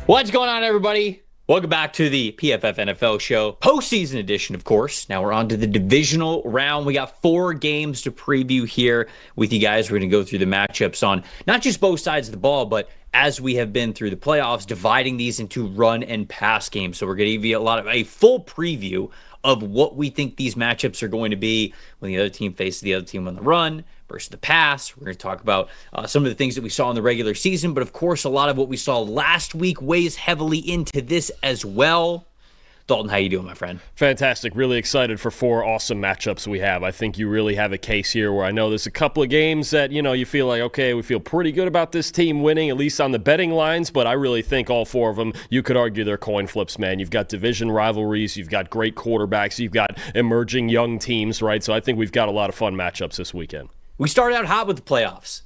What's going on, everybody? Welcome back to the PFF NFL show, postseason edition, of course. Now we're on to the divisional round. We got 4 games to preview here with you guys. We're going to go through the matchups on not just both sides of the ball, but as we have been through the playoffs, dividing these into run and pass games. So we're going to give you a full preview of what we think these matchups are going to be when the other team faces the other team on the run versus the pass. We're going to talk about some of the things that we saw in the regular season, but of course, a lot of what we saw last week weighs heavily into this as well. Dalton, how you doing, my friend? Fantastic. Really excited for 4 awesome matchups we have. I think you really have a case here where I know there's a couple of games that, you feel like, okay, we feel pretty good about this team winning, at least on the betting lines, but I really think all 4 of them, you could argue they're coin flips, man. You've got division rivalries, you've got great quarterbacks, you've got emerging young teams, right? So I think we've got a lot of fun matchups this weekend. We started out hot with the playoffs.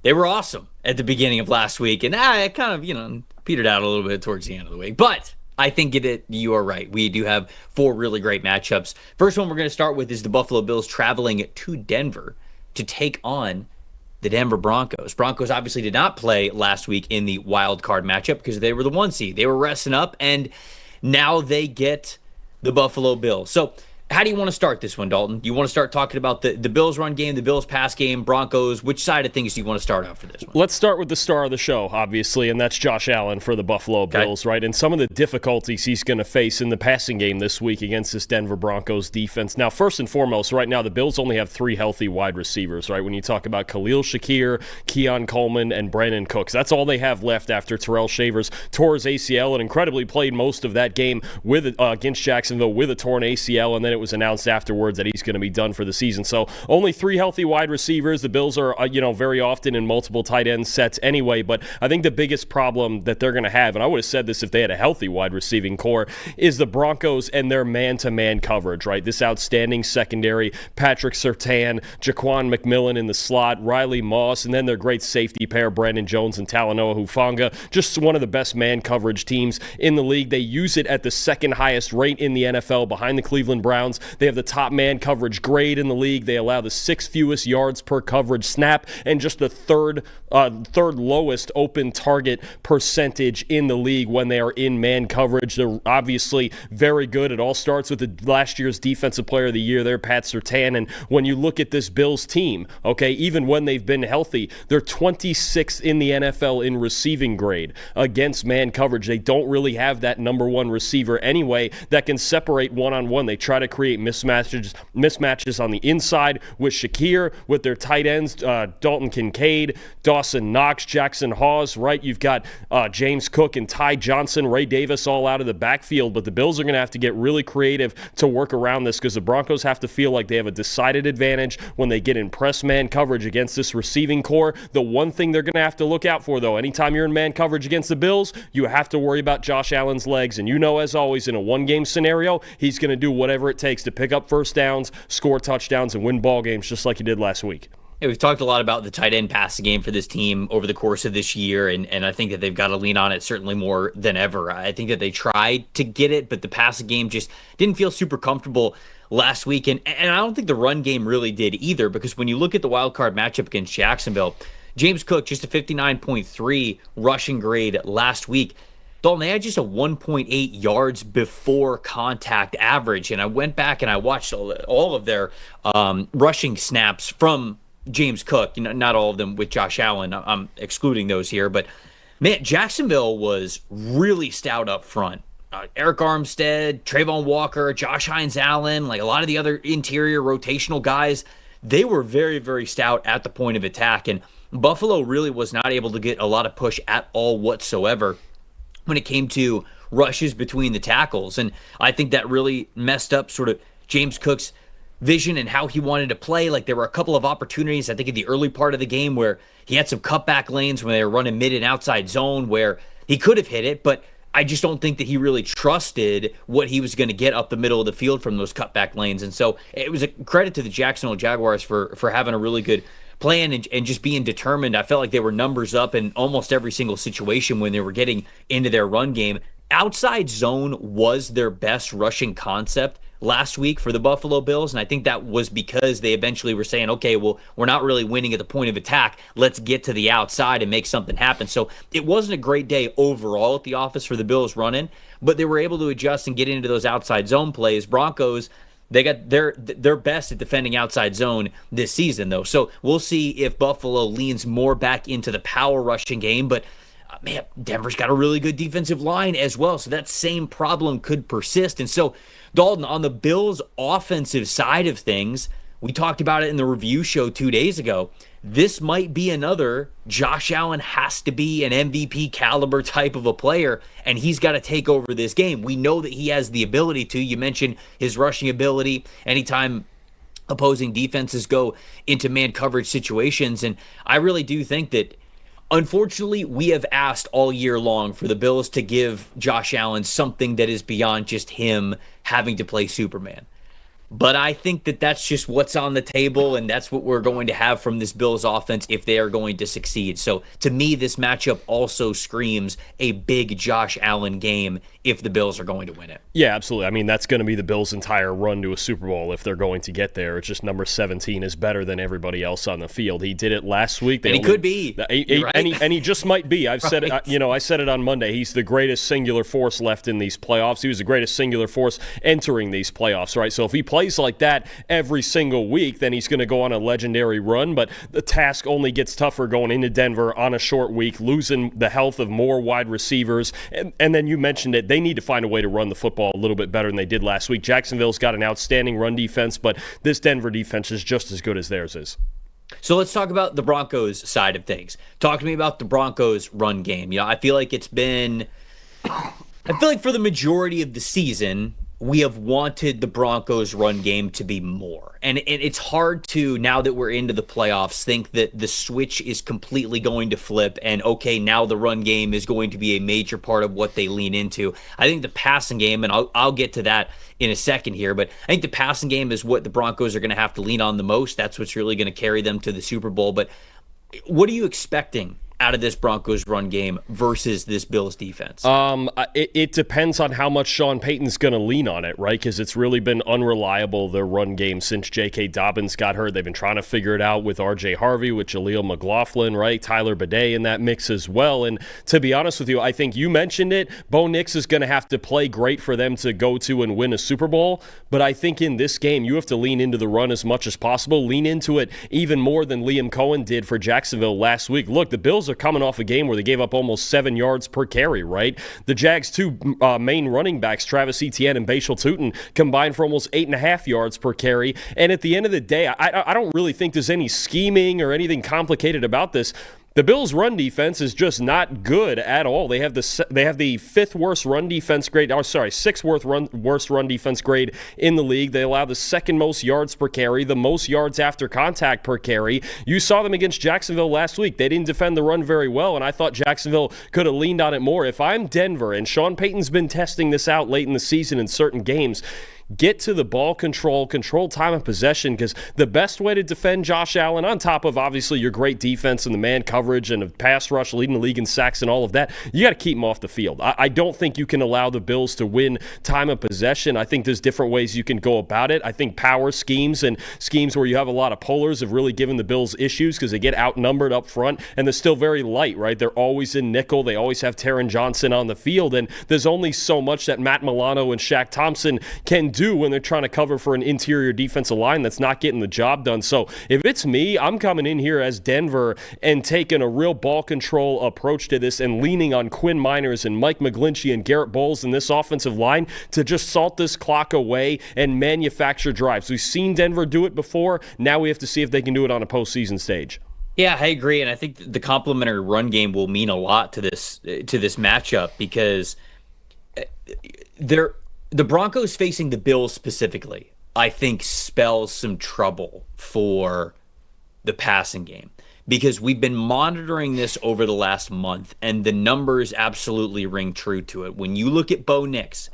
They were awesome at the beginning of last week, and it kind of, petered out a little bit towards the end of the week. But I think you are right. We do have 4 really great matchups. First one we're going to start with is the Buffalo Bills traveling to Denver to take on the Denver Broncos. Broncos obviously did not play last week in the wild card matchup because they were the 1 seed. They were resting up, and now they get the Buffalo Bills. So how do you want to start this one, Dalton? Do you want to start talking about the Bills run game, the Bills pass game, Broncos? Which side of things do you want to start out for this one? Let's start with the star of the show, obviously, and that's Josh Allen for the Buffalo Bills, right? And some of the difficulties he's going to face in the passing game this week against this Denver Broncos defense. Now, first and foremost, right now, the Bills only have 3 healthy wide receivers, right? When you talk about Khalil Shakir, Keon Coleman, and Brandon Cooks, that's all they have left after Terrell Shavers tore his ACL and incredibly played most of that game against Jacksonville with a torn ACL, and then it was announced afterwards that he's going to be done for the season. So only 3 healthy wide receivers. The Bills are, very often in multiple tight end sets anyway, but I think the biggest problem that they're going to have, and I would have said this if they had a healthy wide receiving core, is the Broncos and their man-to-man coverage, right? This outstanding secondary, Patrick Surtain, Jaquan McMillan in the slot, Riley Moss, and then their great safety pair, Brandon Jones and Talanoa Hufanga. Just one of the best man coverage teams in the league. They use it at the 2nd highest rate in the NFL behind the Cleveland Browns. They have the top man coverage grade in the league. They allow the 6th fewest yards per coverage snap and just the third lowest open target percentage in the league when they are in man coverage. They're obviously very good. It all starts with the last year's Defensive Player of the Year there, Pat Surtain. And when you look at this Bills team, okay, even when they've been healthy, they're 26th in the NFL in receiving grade against man coverage. They don't really have that number 1 receiver anyway that can separate one-on-one. They try to create mismatches on the inside with Shakir, with their tight ends, Dalton Kincaid, Dawson Knox, Jackson Hawes, right? You've got James Cook and Ty Johnson, Ray Davis all out of the backfield, but the Bills are going to have to get really creative to work around this because the Broncos have to feel like they have a decided advantage when they get in press man coverage against this receiving core. The one thing they're going to have to look out for, though, anytime you're in man coverage against the Bills, you have to worry about Josh Allen's legs, and as always, in a one-game scenario, he's going to do whatever it takes to pick up first downs, score touchdowns, and win ball games just like he did last week. Yeah, we've talked a lot about the tight end passing game for this team over the course of this year, and I think that they've got to lean on it certainly more than ever. I think that they tried to get it, but the passing game just didn't feel super comfortable last week, and I don't think the run game really did either, because when you look at the wild card matchup against Jacksonville, James Cook, just a 59.3 rushing grade last week. Dalton, they had just a 1.8 yards before contact average, and I went back and I watched all of their rushing snaps from James Cook, not all of them with Josh Allen. I'm excluding those here, but man, Jacksonville was really stout up front. Eric Armstead, Trayvon Walker, Josh Hines-Allen, like a lot of the other interior rotational guys, they were very, very stout at the point of attack, and Buffalo really was not able to get a lot of push at all whatsoever when it came to rushes between the tackles. And I think that really messed up sort of James Cook's vision and how he wanted to play. Like, there were a couple of opportunities, I think, in the early part of the game where he had some cutback lanes when they were running mid and outside zone where he could have hit it, but I just don't think that he really trusted what he was going to get up the middle of the field from those cutback lanes. And so it was a credit to the Jacksonville Jaguars for having a really good plan and just being determined. I felt like they were numbers up in almost every single situation when they were getting into their run game. Outside zone was their best rushing concept last week for the Buffalo Bills, and I think that was because they eventually were saying, okay, well, we're not really winning at the point of attack. Let's get to the outside and make something happen. So it wasn't a great day overall at the office for the Bills running, but they were able to adjust and get into those outside zone plays. Broncos, they got their best at defending outside zone this season, though. So we'll see if Buffalo leans more back into the power rushing game, but man, Denver's got a really good defensive line as well, so that same problem could persist. And so, Dalton, on the Bills' offensive side of things, we talked about it in the review show 2 days ago. This might be another Josh Allen has to be an MVP caliber type of a player, and he's got to take over this game. We know that he has the ability to. You mentioned his rushing ability anytime opposing defenses go into man coverage situations, and I really do think that unfortunately, we have asked all year long for the Bills to give Josh Allen something that is beyond just him having to play Superman. But I think that that's just what's on the table, and that's what we're going to have from this Bills offense if they are going to succeed. So to me, this matchup also screams a big Josh Allen game if the Bills are going to win it. Yeah, absolutely. I mean, that's going to be the Bills' entire run to a Super Bowl if they're going to get there. It's just number 17 is better than everybody else on the field. He did it last week. And he could be. Right? And he just might be. I've said it. I said it on Monday. He's the greatest singular force left in these playoffs. He was the greatest singular force entering these playoffs, right? So if he plays like that every single week, then he's going to go on a legendary run. But the task only gets tougher going into Denver on a short week, losing the health of more wide receivers. And then you mentioned it. They need to find a way to run the football a little bit better than they did last week. Jacksonville's got an outstanding run defense, but this Denver defense is just as good as theirs is. So let's talk about the Broncos side of things. Talk to me about the Broncos run game. I feel like for the majority of the season, we have wanted the Broncos run game to be more. And it's hard to, now that we're into the playoffs, think that the switch is completely going to flip and, okay, now the run game is going to be a major part of what they lean into. I think the passing game, and I'll get to that in a second here, but I think the passing game is what the Broncos are going to have to lean on the most. That's what's really going to carry them to the Super Bowl. But what are you expecting out of this Broncos run game versus this Bills defense? It depends on how much Sean Payton's going to lean on it, right? Because it's really been unreliable, their run game, since J.K. Dobbins got hurt. They've been trying to figure it out with R.J. Harvey, with Jaleel McLaughlin, right? Tyler Bidet in that mix as well. And to be honest with you, I think you mentioned it, Bo Nix is going to have to play great for them to go to and win a Super Bowl. But I think in this game, you have to lean into the run as much as possible. Lean into it even more than Liam Cohen did for Jacksonville last week. Look, the Bills are coming off a game where they gave up almost 7 yards per carry, right? The Jags' two main running backs, Travis Etienne and Bashal Tutin, combined for almost 8.5 yards per carry. And at the end of the day, I don't really think there's any scheming or anything complicated about this. The Bills' run defense is just not good at all. They have the fifth worst run defense grade. Sixth worst run defense grade in the league. They allow the second most yards per carry, the most yards after contact per carry. You saw them against Jacksonville last week. They didn't defend the run very well, and I thought Jacksonville could have leaned on it more. If I'm Denver, and Sean Payton's been testing this out late in the season in certain games, get to the ball control time of possession, because the best way to defend Josh Allen, on top of obviously your great defense and the man coverage and a pass rush leading the league in sacks and all of that, you got to keep him off the field. I don't think you can allow the Bills to win time of possession. I think there's different ways you can go about it. I think power schemes and schemes where you have a lot of pullers have really given the Bills issues because they get outnumbered up front, and they're still very light, right? They're always in nickel. They always have Terron Johnson on the field, and there's only so much that Matt Milano and Shaq Thompson can do when they're trying to cover for an interior defensive line that's not getting the job done. So if it's me, I'm coming in here as Denver and taking a real ball control approach to this and leaning on Quinn Miners and Mike McGlinchey and Garrett Bowles in this offensive line to just salt this clock away and manufacture drives. We've seen Denver do it before. Now we have to see if they can do it on a postseason stage. Yeah, I agree, and I think the complementary run game will mean a lot to this matchup, because the Broncos facing the Bills specifically, I think, spells some trouble for the passing game, because we've been monitoring this over the last month, and the numbers absolutely ring true to it. When you look at Bo Nix,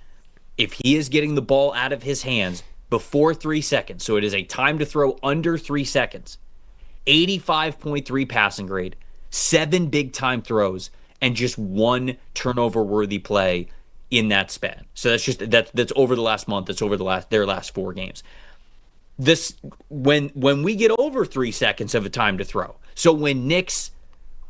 if he is getting the ball out of his hands before 3 seconds, so it is a time to throw under 3 seconds, 85.3 passing grade, 7 big-time throws, and just 1 turnover-worthy play in that span. So that's over the last month. That's over their last 4 games. This when we get over 3 seconds of a time to throw. So when Nick's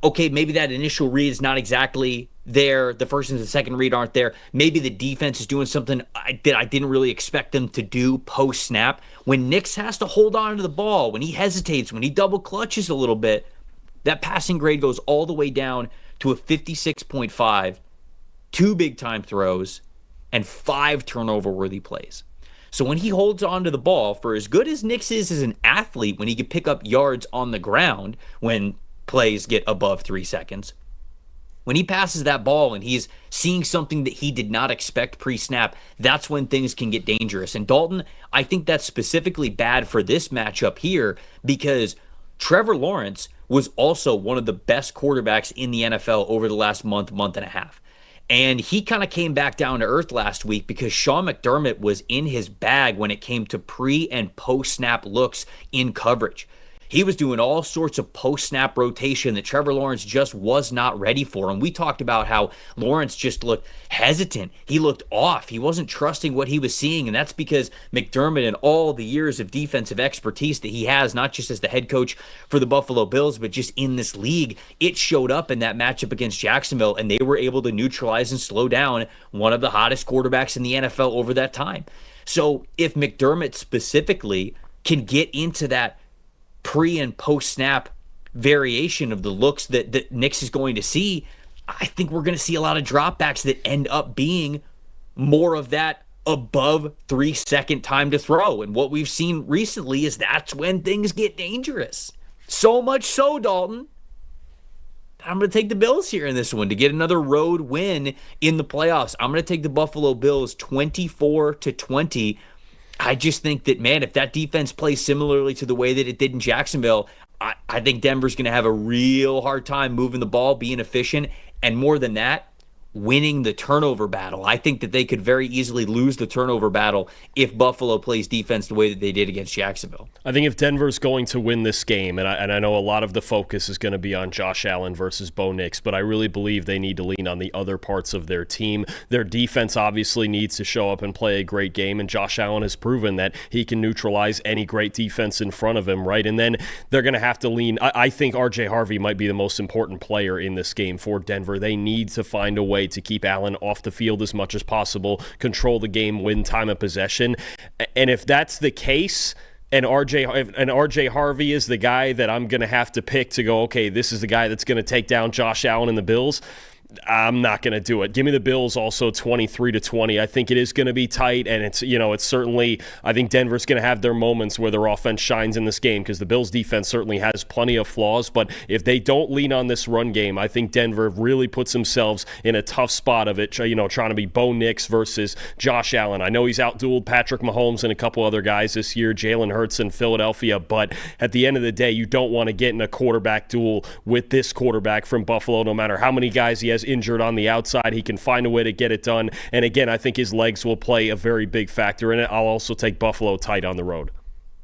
okay, maybe that initial read is not exactly there. The first and the second read aren't there. Maybe the defense is doing something that I didn't really expect them to do post snap. When Nix has to hold on to the ball, when he hesitates, when he double clutches a little bit, that passing grade goes all the way down to a 56.5, 2 big time throws, and 5 turnover worthy plays. So when he holds on to the ball, for as good as Nix is as an athlete, when he can pick up yards on the ground, when plays get above 3 seconds, when he passes that ball and he's seeing something that he did not expect pre-snap, that's when things can get dangerous. And Dalton, I think that's specifically bad for this matchup here because Trevor Lawrence was also one of the best quarterbacks in the NFL over the last month and a half. And he kind of came back down to earth last week because Sean McDermott was in his bag when it came to pre and post-snap looks in coverage. He was doing all sorts of post-snap rotation that Trevor Lawrence just was not ready for. And we talked about how Lawrence just looked hesitant. He looked off. He wasn't trusting what he was seeing. And that's because McDermott and all the years of defensive expertise that he has, not just as the head coach for the Buffalo Bills, but just in this league, it showed up in that matchup against Jacksonville. And they were able to neutralize and slow down one of the hottest quarterbacks in the NFL over that time. So if McDermott specifically can get into that pre and post snap variation of the looks that Nix is going to see, I think we're going to see a lot of dropbacks that end up being more of that above 3 second time to throw. And what we've seen recently is that's when things get dangerous. So much so, Dalton, I'm going to take the Bills here in this one to get another road win in the playoffs. I'm going to take the Buffalo Bills 24-20. I just think that, man, if that defense plays similarly to the way that it did in Jacksonville, I think Denver's going to have a real hard time moving the ball, being efficient, and more than that, winning the turnover battle. I think that they could very easily lose the turnover battle if Buffalo plays defense the way that they did against Jacksonville. I think if Denver's going to win this game, and I know a lot of the focus is going to be on Josh Allen versus Bo Nix, but I really believe they need to lean on the other parts of their team. Their defense obviously needs to show up and play a great game, and Josh Allen has proven that he can neutralize any great defense in front of him, right? And then they're going to have to lean. I think R.J. Harvey might be the most important player in this game for Denver. They need to find a way to keep Allen off the field as much as possible, control the game, win time of possession. And if that's the case, and RJ Harvey is the guy that I'm going to have to pick to go, okay, this is the guy that's going to take down Josh Allen and the Bills, I'm not going to do it. Give me the Bills also 23-20. I think it is going to be tight, and it's certainly, I think Denver's going to have their moments where their offense shines in this game because the Bills defense certainly has plenty of flaws, but if they don't lean on this run game, I think Denver really puts themselves in a tough spot of it, trying to be Bo Nix versus Josh Allen. I know he's out-dueled Patrick Mahomes and a couple other guys this year, Jalen Hurts in Philadelphia, but at the end of the day, you don't want to get in a quarterback duel with this quarterback from Buffalo, no matter how many guys he has injured on the outside. He can find a way to get it done. And again, I think his legs will play a very big factor in it. I'll also take Buffalo tight on the road.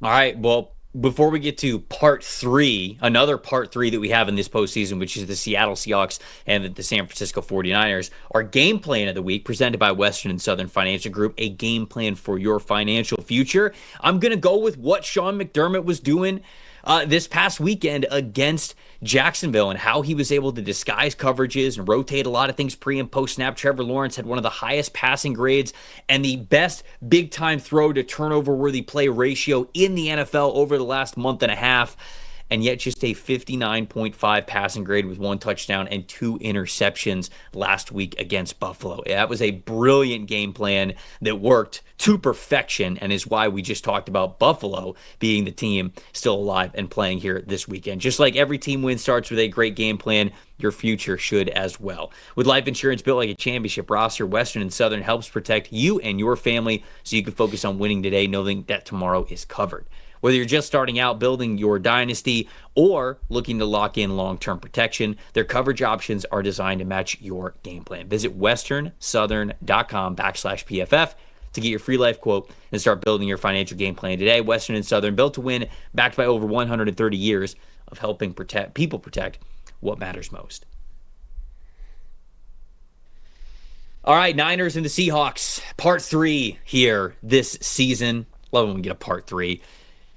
All right. Well, before we get to part 3, another part 3 that we have in this postseason, which is the Seattle Seahawks and the San Francisco 49ers, our game plan of the week presented by Western and Southern Financial Group, a game plan for your financial future. I'm going to go with what Sean McDermott was doing this past weekend against Jacksonville and how he was able to disguise coverages and rotate a lot of things pre and post snap. Trevor Lawrence had one of the highest passing grades and the best big time throw to turnover worthy play ratio in the NFL over the last month and a half. And yet just a 59.5 passing grade with 1 touchdown and 2 interceptions last week against Buffalo. That was a brilliant game plan that worked to perfection and is why we just talked about Buffalo being the team still alive and playing here this weekend. Just like every team win starts with a great game plan, your future should as well. With life insurance built like a championship roster, Western and Southern helps protect you and your family so you can focus on winning today, knowing that tomorrow is covered. Whether you're just starting out building your dynasty or looking to lock in long-term protection, their coverage options are designed to match your game plan. Visit westernsouthern.com/PFF to get your free life quote and start building your financial game plan today. Western and Southern, built to win, backed by over 130 years of helping people protect what matters most. All right, Niners and the Seahawks, part 3 here this season. Love when we get a part 3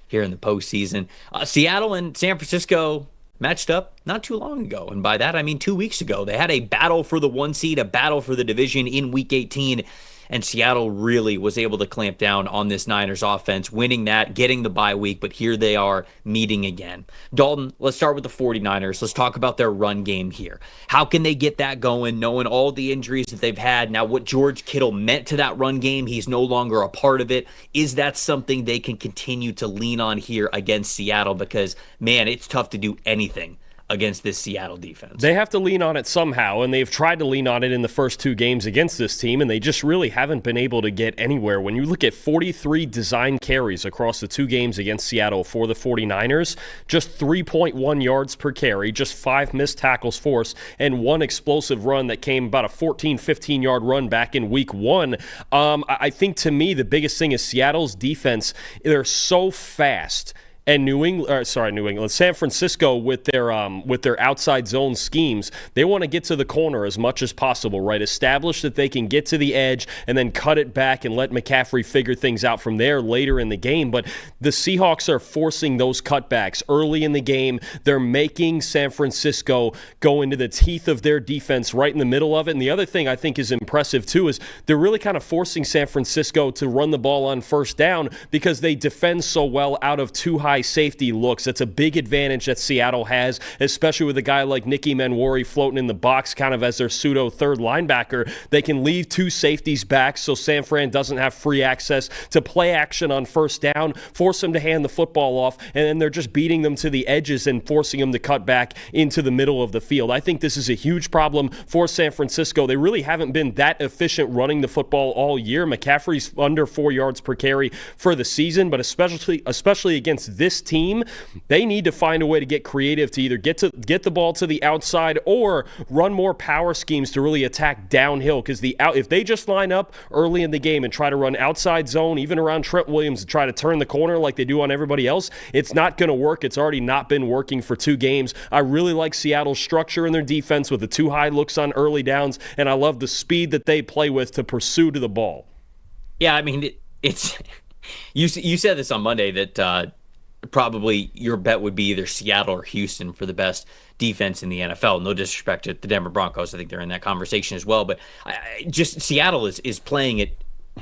here in the postseason. Seattle and San Francisco matched up not too long ago, and by that I mean 2 weeks ago. They had a battle for the 1 seed, a battle for the division in Week 18, and Seattle really was able to clamp down on this Niners offense, winning that, getting the bye week, but here they are meeting again. Dalton, let's start with the 49ers. Let's talk about their run game here. How can they get that going, knowing all the injuries that they've had? Now, what George Kittle meant to that run game, he's no longer a part of it. Is that something they can continue to lean on here against Seattle? Because, man, it's tough to do anything against this Seattle defense. They have to lean on it somehow, and they've tried to lean on it in the first 2 games against this team, and they just really haven't been able to get anywhere. When you look at 43 design carries across the 2 games against Seattle for the 49ers, just 3.1 yards per carry, just 5 missed tackles forced, and 1 explosive run that came about a 14, 15-yard run back in week 1. I think to me the biggest thing is Seattle's defense. They're so fast. And San Francisco with their outside zone schemes, they want to get to the corner as much as possible, right? Establish that they can get to the edge and then cut it back and let McCaffrey figure things out from there later in the game. But the Seahawks are forcing those cutbacks early in the game. They're making San Francisco go into the teeth of their defense right in the middle of it. And the other thing I think is impressive too is they're really kind of forcing San Francisco to run the ball on first down because they defend so well out of too high safety looks. That's a big advantage that Seattle has, especially with a guy like Nicky Manwari floating in the box kind of as their pseudo third linebacker. They can leave 2 safeties back so San Fran doesn't have free access to play action on first down, force them to hand the football off, and then they're just beating them to the edges and forcing them to cut back into the middle of the field. I think this is a huge problem for San Francisco. They really haven't been that efficient running the football all year. McCaffrey's under 4 yards per carry for the season, but especially against this team, they need to find a way to get creative to either get the ball to the outside or run more power schemes to really attack downhill, because if they just line up early in the game and try to run outside zone, even around Trent Williams, and try to turn the corner like they do on everybody else, it's not going to work. It's already not been working for 2 games. I really like Seattle's structure in their defense with the 2 high looks on early downs, and I love the speed that they play with to pursue to the ball. Yeah, I mean, it's you said this on Monday that probably your bet would be either Seattle or Houston for the best defense in the NFL. No disrespect to the Denver Broncos. I think they're in that conversation as well. But just Seattle is playing at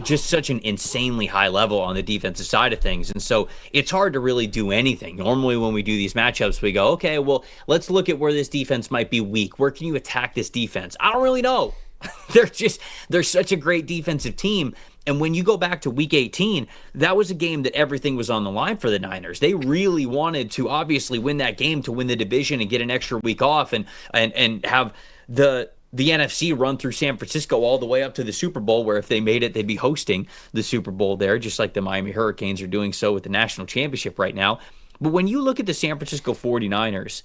just such an insanely high level on the defensive side of things. And so it's hard to really do anything. Normally when we do these matchups, we go, okay, well, let's look at where this defense might be weak. Where can you attack this defense? I don't really know. They're such a great defensive team. And when you go back to Week 18, that was a game that everything was on the line for the Niners. They really wanted to obviously win that game to win the division and get an extra week off and have the NFC run through San Francisco all the way up to the Super Bowl, where if they made it, they'd be hosting the Super Bowl there, just like the Miami Hurricanes are doing so with the national championship right now. But when you look at the San Francisco 49ers,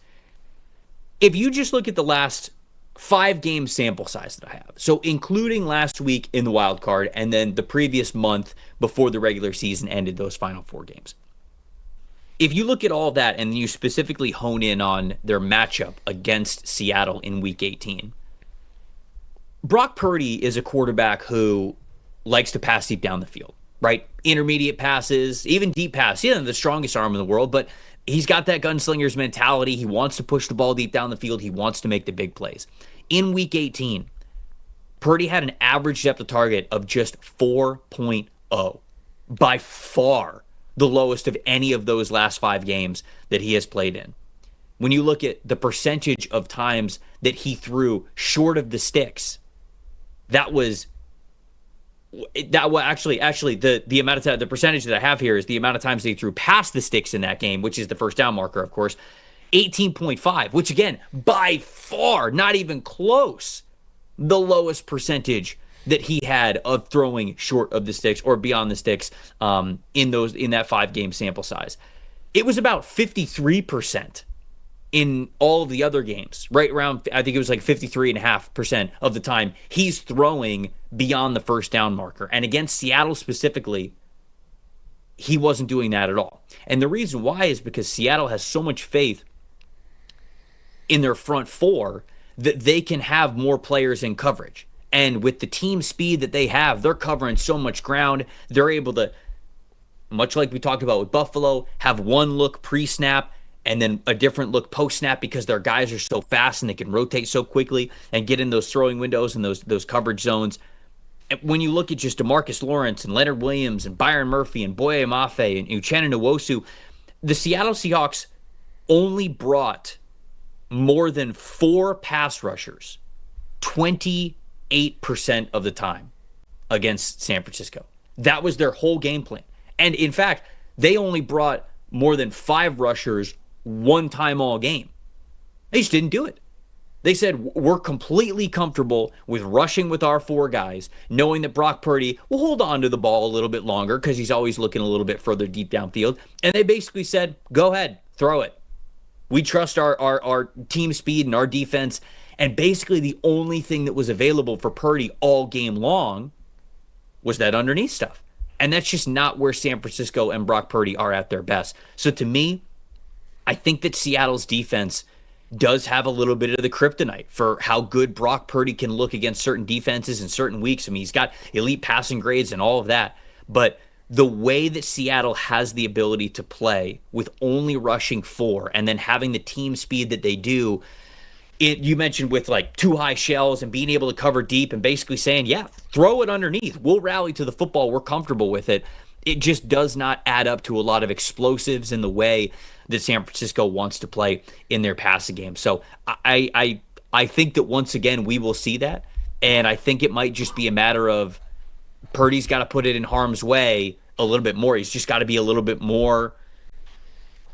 if you just look at the last 5-game sample size that I have, so including last week in the wild card and then the previous month before the regular season ended, those final 4 games. If you look at all that and you specifically hone in on their matchup against Seattle in Week 18, Brock Purdy is a quarterback who likes to pass deep down the field, right? Intermediate passes, even deep passes. He doesn't have the strongest arm in the world, but he's got that gunslinger's mentality. He wants to push the ball deep down the field. He wants to make the big plays. In Week 18, Purdy had an average depth of target of just 4.0. By far the lowest of any of those last 5 games that he has played in. When you look at the percentage of times that he threw short of the sticks, that was actually the amount of time, the percentage that I have here is the amount of times they threw past the sticks in that game, which is the first down marker, of course, 18.5, which again, by far, not even close, the lowest percentage that he had of throwing short of the sticks or beyond the sticks in that 5-game sample size. It was about 53% in all of the other games, right around, I think it was like 53.5% of the time he's throwing beyond the first down marker. And against Seattle specifically, he wasn't doing that at all. And the reason why is because Seattle has so much faith in their front 4 that they can have more players in coverage. And with the team speed that they have, they're covering so much ground. They're able to, much like we talked about with Buffalo, have one look pre-snap and then a different look post-snap because their guys are so fast and they can rotate so quickly and get in those throwing windows and those coverage zones. And when you look at just DeMarcus Lawrence and Leonard Williams and Byron Murphy and Boye Mafe and Uchenna Nwosu, the Seattle Seahawks only brought more than 4 pass rushers 28% of the time against San Francisco. That was their whole game plan. And in fact, they only brought more than 5 rushers one time all game. They just didn't do it. They said, we're completely comfortable with rushing with our 4 guys, knowing that Brock Purdy will hold on to the ball a little bit longer because he's always looking a little bit further deep downfield. And they basically said, go ahead, throw it. We trust our team speed and our defense. And basically the only thing that was available for Purdy all game long was that underneath stuff. And that's just not where San Francisco and Brock Purdy are at their best. So to me, I think that Seattle's defense does have a little bit of the kryptonite for how good Brock Purdy can look against certain defenses in certain weeks. I mean, he's got elite passing grades and all of that. But the way that Seattle has the ability to play with only rushing 4 and then having the team speed that they do, you mentioned with like 2 high shells and being able to cover deep and basically saying, yeah, throw it underneath. We'll rally to the football. We're comfortable with it. It just does not add up to a lot of explosives in the way that San Francisco wants to play in their passing game. So I think that once again, we will see that. And I think it might just be a matter of Purdy's got to put it in harm's way a little bit more. He's just got to be a little bit more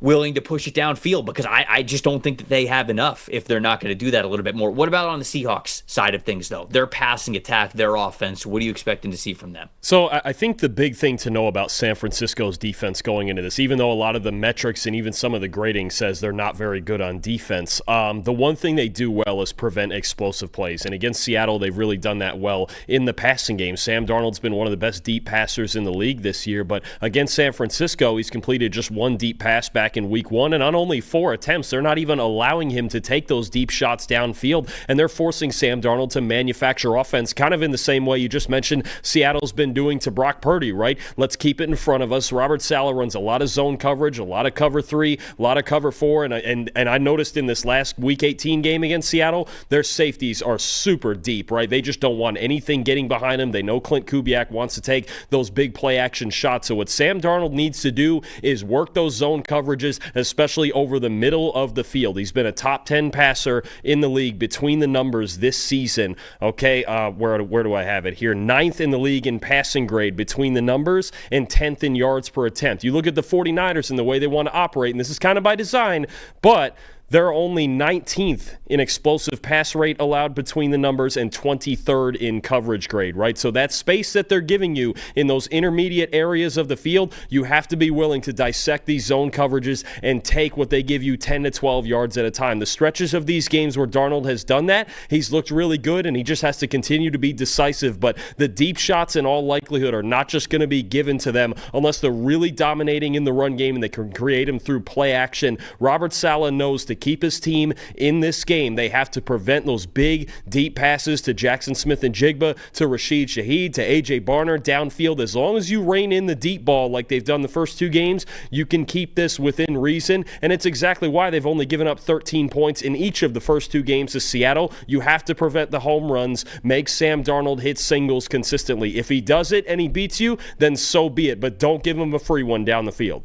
willing to push it downfield because I just don't think that they have enough if they're not going to do that a little bit more. What about on the Seahawks side of things, though? Their passing attack, their offense, what are you expecting to see from them? So I think the big thing to know about San Francisco's defense going into this, even though a lot of the metrics and even some of the grading says they're not very good on defense, the one thing they do well is prevent explosive plays. And against Seattle, they've really done that well in the passing game. Sam Darnold's been one of the best deep passers in the league this year, but against San Francisco, he's completed just 1 deep pass back in week 1, and on only 4 attempts. They're not even allowing him to take those deep shots downfield, and they're forcing Sam Darnold to manufacture offense kind of in the same way you just mentioned Seattle's been doing to Brock Purdy, right? Let's keep it in front of us. Robert Saleh runs a lot of zone coverage, a lot of cover 3, a lot of cover 4, and I noticed in this last week 18 game against Seattle, their safeties are super deep, right? They just don't want anything getting behind them. They know Clint Kubiak wants to take those big play action shots. So what Sam Darnold needs to do is work those zone coverages, especially over the middle of the field. He's been a top 10 passer in the league between the numbers this season. Okay, where do I have it here? 9th in the league in passing grade between the numbers and 10th in yards per attempt. You look at the 49ers and the way they want to operate, and this is kind of by design, but they're only 19th in explosive pass rate allowed between the numbers and 23rd in coverage grade, right? So that space that they're giving you in those intermediate areas of the field, you have to be willing to dissect these zone coverages and take what they give you 10 to 12 yards at a time. The stretches of these games where Darnold has done that, he's looked really good, and he just has to continue to be decisive. But the deep shots in all likelihood are not just going to be given to them unless they're really dominating in the run game and they can create them through play action. Robert Saleh knows to keep his team in this game, they have to prevent those big, deep passes to Jackson Smith and Jigba, to Rashid Shaheed, to A.J. Barner downfield. As long as you rein in the deep ball like they've done the first 2 games, you can keep this within reason, and it's exactly why they've only given up 13 points in each of the first 2 games to Seattle. You have to prevent the home runs, make Sam Darnold hit singles consistently. If he does it and he beats you, then so be it, but don't give him a free one down the field.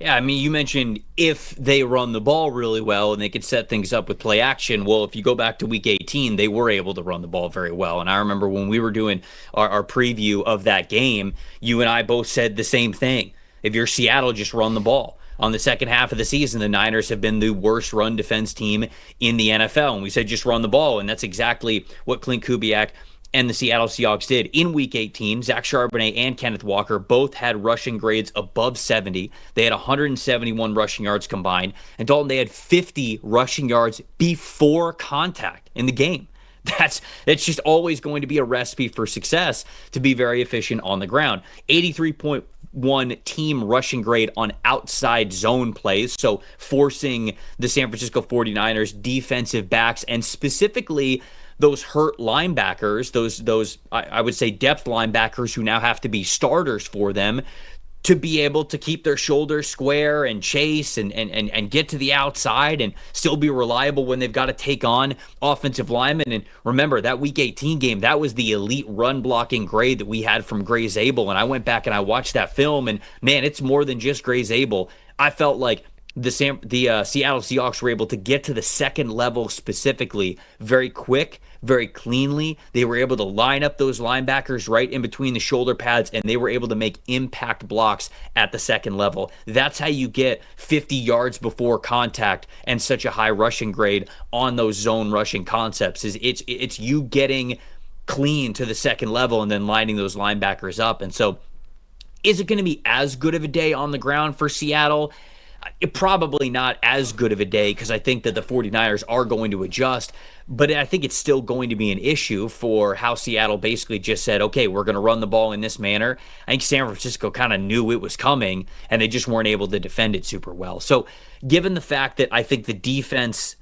Yeah, I mean, you mentioned if they run the ball really well and they could set things up with play action. Well, if you go back to week 18, they were able to run the ball very well. And I remember when we were doing our preview of that game, you and I both said the same thing. If you're Seattle, just run the ball. On the second half of the season, the Niners have been the worst run defense team in the NFL. And we said just run the ball. And that's exactly what Clint Kubiak and the Seattle Seahawks did. In Week 18, Zach Charbonnet and Kenneth Walker both had rushing grades above 70. They had 171 rushing yards combined. And Dalton, they had 50 rushing yards before contact in the game. That's just always going to be a recipe for success, to be very efficient on the ground. 83.1 team rushing grade on outside zone plays, so forcing the San Francisco 49ers defensive backs and specifically those hurt linebackers, those I would say depth linebackers who now have to be starters for them, to be able to keep their shoulders square and chase and get to the outside and still be reliable when they've got to take on offensive linemen. And remember, that Week 18 game, that was the elite run blocking grade that we had from Gray Zabel. And I went back and I watched that film, and man, it's more than just Gray Zabel. I felt like the Seattle Seahawks were able to get to the second level specifically very quick, very cleanly. They were able to line up those linebackers right in between the shoulder pads, and they were able to make impact blocks at the second level. That's how you get 50 yards before contact and such a high rushing grade on those zone rushing concepts. It's you getting clean to the second level and then lining those linebackers up. And so, is it going to be as good of a day on the ground for Seattle? Probably not as good of a day, because I think that the 49ers are going to adjust, but I think it's still going to be an issue for how Seattle basically just said, okay, we're going to run the ball in this manner. I think San Francisco kind of knew it was coming, and they just weren't able to defend it super well. So given the fact that I think the defense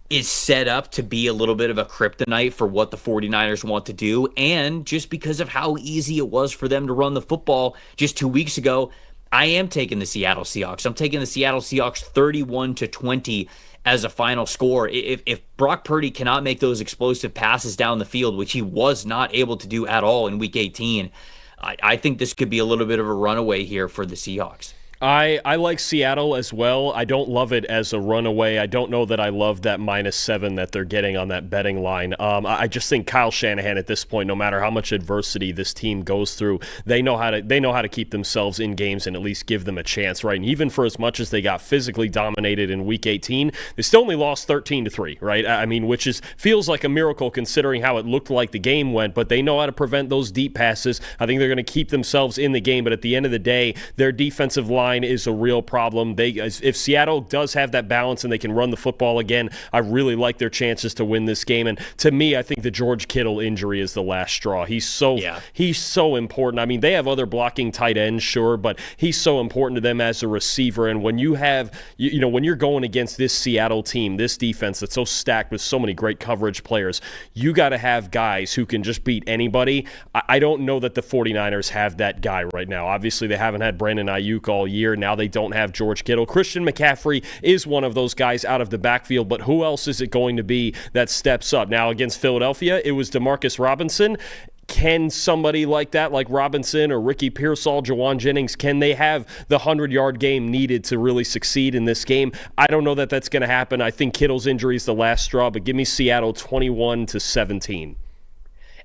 is set up to be a little bit of a kryptonite for what the 49ers want to do, and just because of how easy it was for them to run the football just 2 weeks ago, I am taking the Seattle Seahawks. I'm taking the Seattle Seahawks 31-20 as a final score. If Brock Purdy cannot make those explosive passes down the field, which he was not able to do at all in Week 18, I think this could be a little bit of a runaway here for the Seahawks. I like Seattle as well. I don't love it as a runaway. I don't know that I love that -7 that they're getting on that betting line. I just think Kyle Shanahan at this point, no matter how much adversity this team goes through, they know how to keep themselves in games and at least give them a chance, right? And even for as much as they got physically dominated in Week 18, they still only lost 13-3, right? I mean, which feels like a miracle considering how it looked like the game went, but they know how to prevent those deep passes. I think they're going to keep themselves in the game, but at the end of the day, their defensive line is a real problem. If Seattle does have that balance and they can run the football again, I really like their chances to win this game. And to me, I think the George Kittle injury is the last straw. He's so important. I mean, they have other blocking tight ends, sure, but he's so important to them as a receiver. And when you have, when you're going against this Seattle team, this defense that's so stacked with so many great coverage players, you got to have guys who can just beat anybody. I don't know that the 49ers have that guy right now. Obviously, they haven't had Brandon Ayuk all year. Now they don't have George Kittle. Christian McCaffrey is one of those guys out of the backfield, but who else is it going to be that steps up? Now against Philadelphia, it was Demarcus Robinson. Can somebody like that, like Robinson or Ricky Pearsall, Jawan Jennings, can they have the 100-yard game needed to really succeed in this game? I don't know that that's going to happen. I think Kittle's injury is the last straw, but give me Seattle 21-17.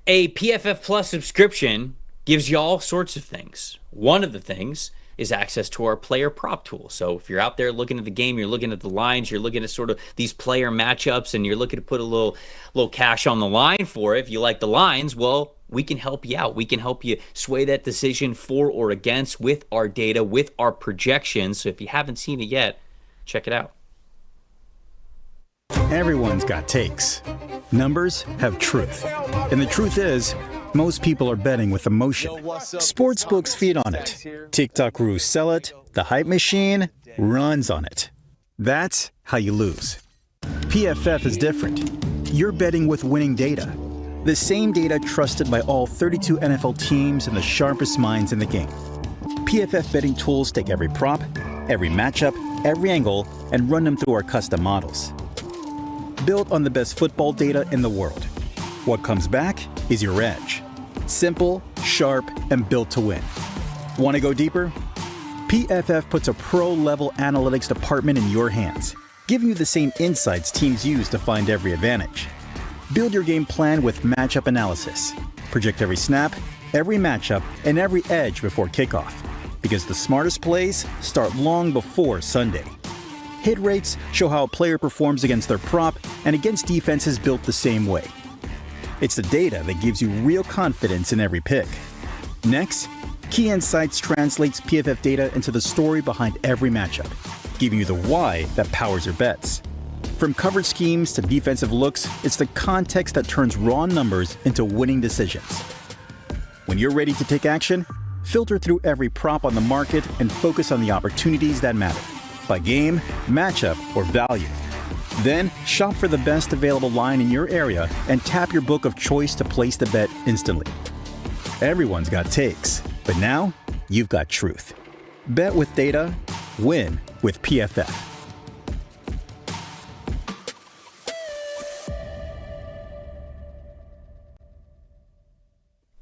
A PFF Plus subscription gives you all sorts of things. One of the things is access to our player prop tool. So if you're out there looking at the game, you're looking at the lines, you're looking at sort of these player matchups, and you're looking to put a little cash on the line for it. If you like the lines, well, we can help you out. We can help you sway that decision for or against with our data, with our projections. So if you haven't seen it yet, check it out. Everyone's got takes. Numbers have truth. And the truth is, most people are betting with emotion. Sportsbooks feed on it. TikTok gurus sell it. The hype machine runs on it. That's how you lose. PFF is different. You're betting with winning data. The same data trusted by all 32 NFL teams and the sharpest minds in the game. PFF betting tools take every prop, every matchup, every angle, and run them through our custom models. Built on the best football data in the world. What comes back is your edge. Simple, sharp, and built to win. Want to go deeper? PFF puts a pro-level analytics department in your hands, giving you the same insights teams use to find every advantage. Build your game plan with matchup analysis. Project every snap, every matchup, and every edge before kickoff. Because the smartest plays start long before Sunday. Hit rates show how a player performs against their prop and against defenses built the same way. It's the data that gives you real confidence in every pick. Next, Key Insights translates PFF data into the story behind every matchup, giving you the why that powers your bets. From coverage schemes to defensive looks, it's the context that turns raw numbers into winning decisions. When you're ready to take action, filter through every prop on the market and focus on the opportunities that matter, by game, matchup, or value. Then, shop for the best available line in your area and tap your book of choice to place the bet instantly. Everyone's got takes, but now you've got truth. Bet with data, win with PFF.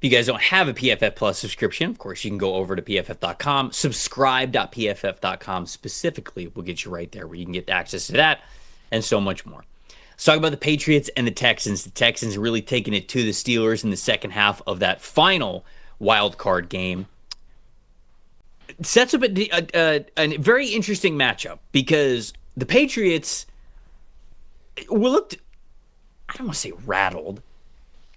If you guys don't have a PFF Plus subscription, of course, you can go over to PFF.com. Subscribe.pff.com specifically will get you right there where you can get access to that and so much more. Let's talk about the Patriots and the Texans. The Texans really taking it to the Steelers in the second half of that final wild card game. It sets up a very interesting matchup because the Patriots looked, I don't want to say rattled.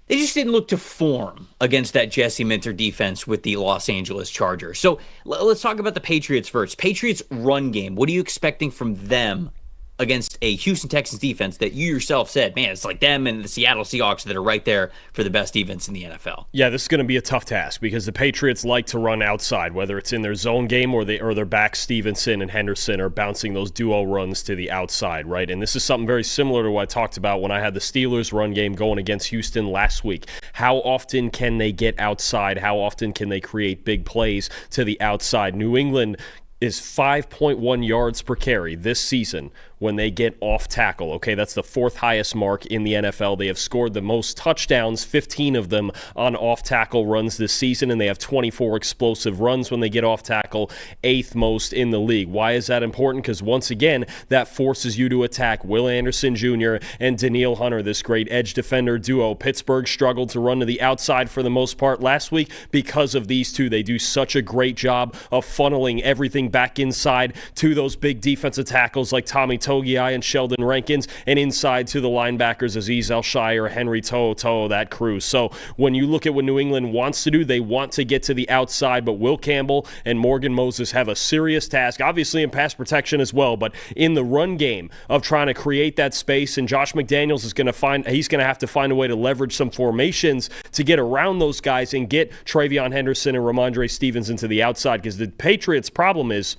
They just didn't look to form against that Jesse Minter defense with the Los Angeles Chargers. So let's talk about the Patriots first. Patriots run game. What are you expecting from them against a Houston Texans defense that you yourself said, man, it's like them and the Seattle Seahawks that are right there for the best defense in the NFL? Yeah, this is going to be a tough task because the Patriots like to run outside, whether it's in their zone game or their back Stevenson and Henderson are bouncing those duo runs to the outside, right? And this is something very similar to what I talked about when I had the Steelers run game going against Houston last week. How often can they get outside? How often can they create big plays to the outside? New England is 5.1 yards per carry this season when they get off tackle. Okay, that's the fourth highest mark in the NFL. They have scored the most touchdowns, 15 of them on off tackle runs this season, and they have 24 explosive runs when they get off tackle, eighth most in the league. Why is that important? Because once again, that forces you to attack Will Anderson Jr. and Danielle Hunter, this great edge defender duo. Pittsburgh struggled to run to the outside for the most part last week because of these two. They do such a great job of funneling everything back inside to those big defensive tackles like Tommy Togiai and Sheldon Rankins, and inside to the linebackers Azeez Al-Shire, Henry Toto, that crew. So when you look at what New England wants to do, they want to get to the outside, but Will Campbell and Morgan Moses have a serious task, obviously in pass protection as well, but in the run game of trying to create that space, and Josh McDaniels is going to have to find a way to leverage some formations to get around those guys and get Travion Henderson and Ramondre Stevenson to the outside, because the Patriots' problem is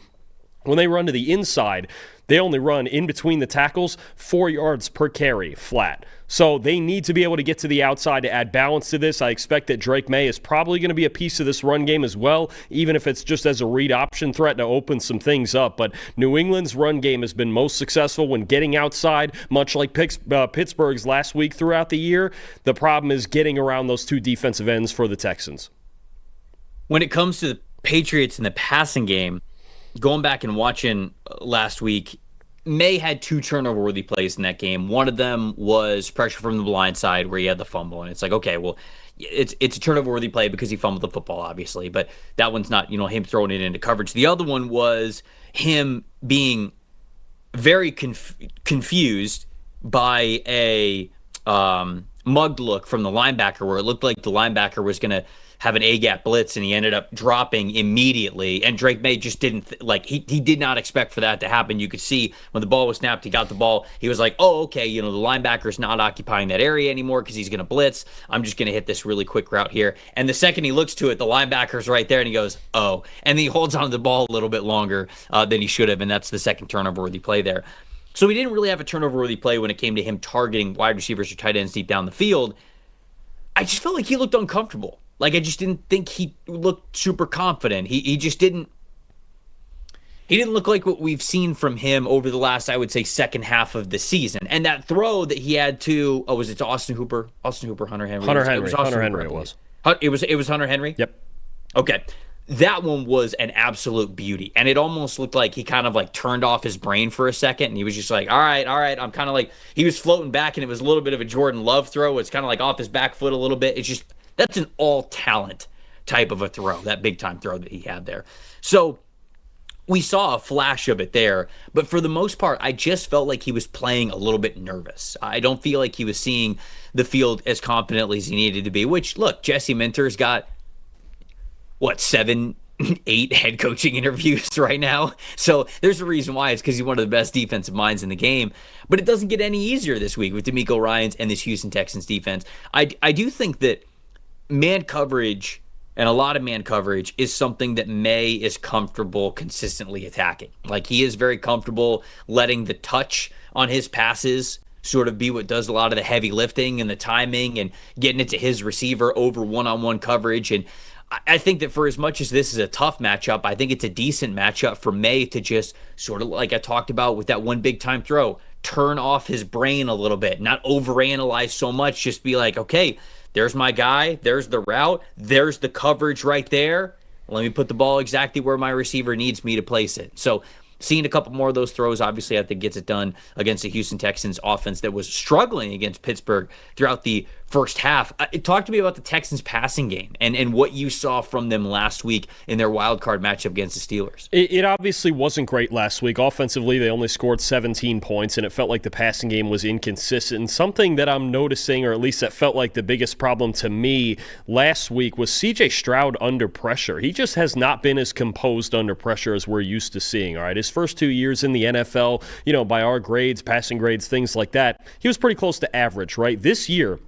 when they run to the inside, they only run in between the tackles 4 yards per carry flat. So they need to be able to get to the outside to add balance to this. I expect that Drake May is probably going to be a piece of this run game as well, even if it's just as a read option threat to open some things up. But New England's run game has been most successful when getting outside, much like Pittsburgh's last week throughout the year. The problem is getting around those two defensive ends for the Texans. When it comes to the Patriots in the passing game, going back and watching last week, May had two turnover-worthy plays in that game. One of them was pressure from the blind side where he had the fumble, and it's like, okay, well, it's a turnover-worthy play because he fumbled the football, obviously, but that one's not, him throwing it into coverage. The other one was him being very confused by a mugged look from the linebacker where it looked like the linebacker was going to have an A-gap blitz, and he ended up dropping immediately. And Drake May just didn't, he did not expect for that to happen. You could see when the ball was snapped, he got the ball. He was like, oh, okay, the linebacker's not occupying that area anymore because he's going to blitz. I'm just going to hit this really quick route here. And the second he looks to it, the linebacker's right there, and he goes, oh. And he holds on to the ball a little bit longer than he should have, and that's the second turnover-worthy play there. So we didn't really have a turnover-worthy play when it came to him targeting wide receivers or tight ends deep down the field. I just felt like he looked uncomfortable. I just didn't think he looked super confident. He just didn't. He didn't look like what we've seen from him over the last, I would say, second half of the season. And that throw that he had to, was it to Austin Hooper? Austin Hooper, Hunter Henry. It was Hunter Henry. Yep. Okay. That one was an absolute beauty. And it almost looked like he kind of turned off his brain for a second. And he was just like, all right. I'm kind of he was floating back, and it was a little bit of a Jordan Love throw. It's kind of off his back foot a little bit. It's just, that's an all-talent type of a throw, that big-time throw that he had there. So we saw a flash of it there, but for the most part, I just felt like he was playing a little bit nervous. I don't feel like he was seeing the field as confidently as he needed to be, which, look, Jesse Minter's got, 7, 8 head coaching interviews right now. So there's a reason why. It's because he's one of the best defensive minds in the game. But it doesn't get any easier this week with DeMeco Ryans and this Houston Texans defense. I do think that man coverage and a lot of man coverage is something that May is comfortable consistently attacking. Like, he is very comfortable letting the touch on his passes sort of be what does a lot of the heavy lifting and the timing and getting it to his receiver over one-on-one coverage. And I think that for as much as this is a tough matchup, I think it's a decent matchup for May to just sort of, like I talked about with that one big time throw, turn off his brain a little bit, not overanalyze so much, just be like, okay, there's my guy, there's the route, there's the coverage right there. Let me put the ball exactly where my receiver needs me to place it. So seeing a couple more of those throws, obviously, I think gets it done against the Houston Texans offense that was struggling against Pittsburgh throughout the first half. Talk to me about the Texans passing game and what you saw from them last week in their wild card matchup against the Steelers. It obviously wasn't great last week. Offensively, they only scored 17 points, and it felt like the passing game was inconsistent. And something that I'm noticing, or at least that felt like the biggest problem to me last week, was C.J. Stroud under pressure. He just has not been as composed under pressure as we're used to seeing, all right? His first 2 years in the NFL, by our grades, passing grades, things like that, he was pretty close to average, right? This year,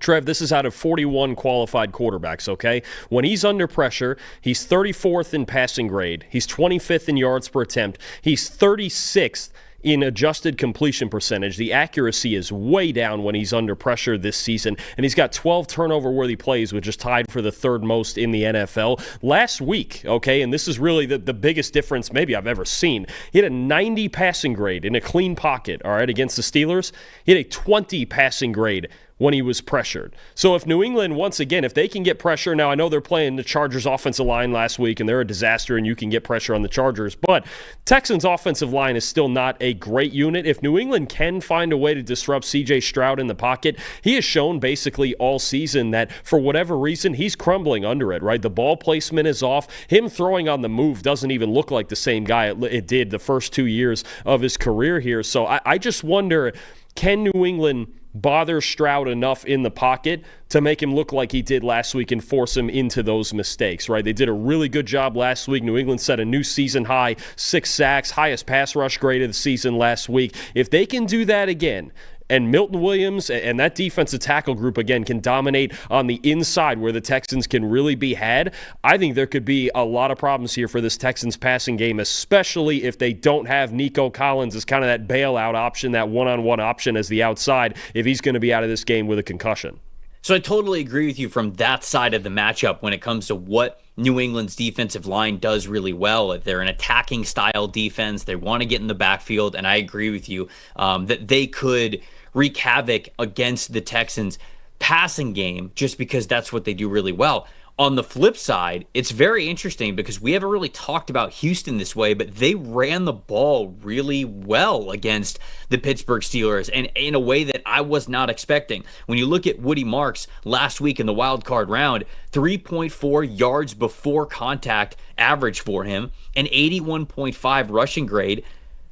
Trev, this is out of 41 qualified quarterbacks, okay? When he's under pressure, he's 34th in passing grade. He's 25th in yards per attempt. He's 36th in adjusted completion percentage. The accuracy is way down when he's under pressure this season, and he's got 12 turnover-worthy plays, which is tied for the third most in the NFL. Last week, okay, and this is really the biggest difference maybe I've ever seen, he had a 90 passing grade in a clean pocket, all right, against the Steelers. He had a 20 passing grade when he was pressured. So if New England, once again, if they can get pressure, now I know they're playing the Chargers offensive line last week, and they're a disaster, and you can get pressure on the Chargers, but Texans offensive line is still not a great unit. If New England can find a way to disrupt C.J. Stroud in the pocket, he has shown basically all season that for whatever reason, he's crumbling under it, right? The ball placement is off. Him throwing on the move doesn't even look like the same guy it did the first 2 years of his career here. So I just wonder, can New England bother Stroud enough in the pocket to make him look like he did last week and force him into those mistakes, right? They did a really good job last week. New England set a new season high, 6 sacks, highest pass rush grade of the season last week. If they can do that again, and Milton Williams and that defensive tackle group, again, can dominate on the inside where the Texans can really be had, I think there could be a lot of problems here for this Texans passing game, especially if they don't have Nico Collins as kind of that bailout option, that one-on-one option as the outside, if he's going to be out of this game with a concussion. So I totally agree with you from that side of the matchup when it comes to what New England's defensive line does really well. They're an attacking style defense. They want to get in the backfield, and I agree with you that they could wreak havoc against the Texans' passing game just because that's what they do really well. On the flip side, it's very interesting because we haven't really talked about Houston this way, but they ran the ball really well against the Pittsburgh Steelers and in a way that I was not expecting. When you look at Woody Marks last week in the wild card round, 3.4 yards before contact average for him, an 81.5 rushing grade.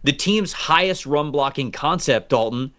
The team's highest run blocking concept, Dalton,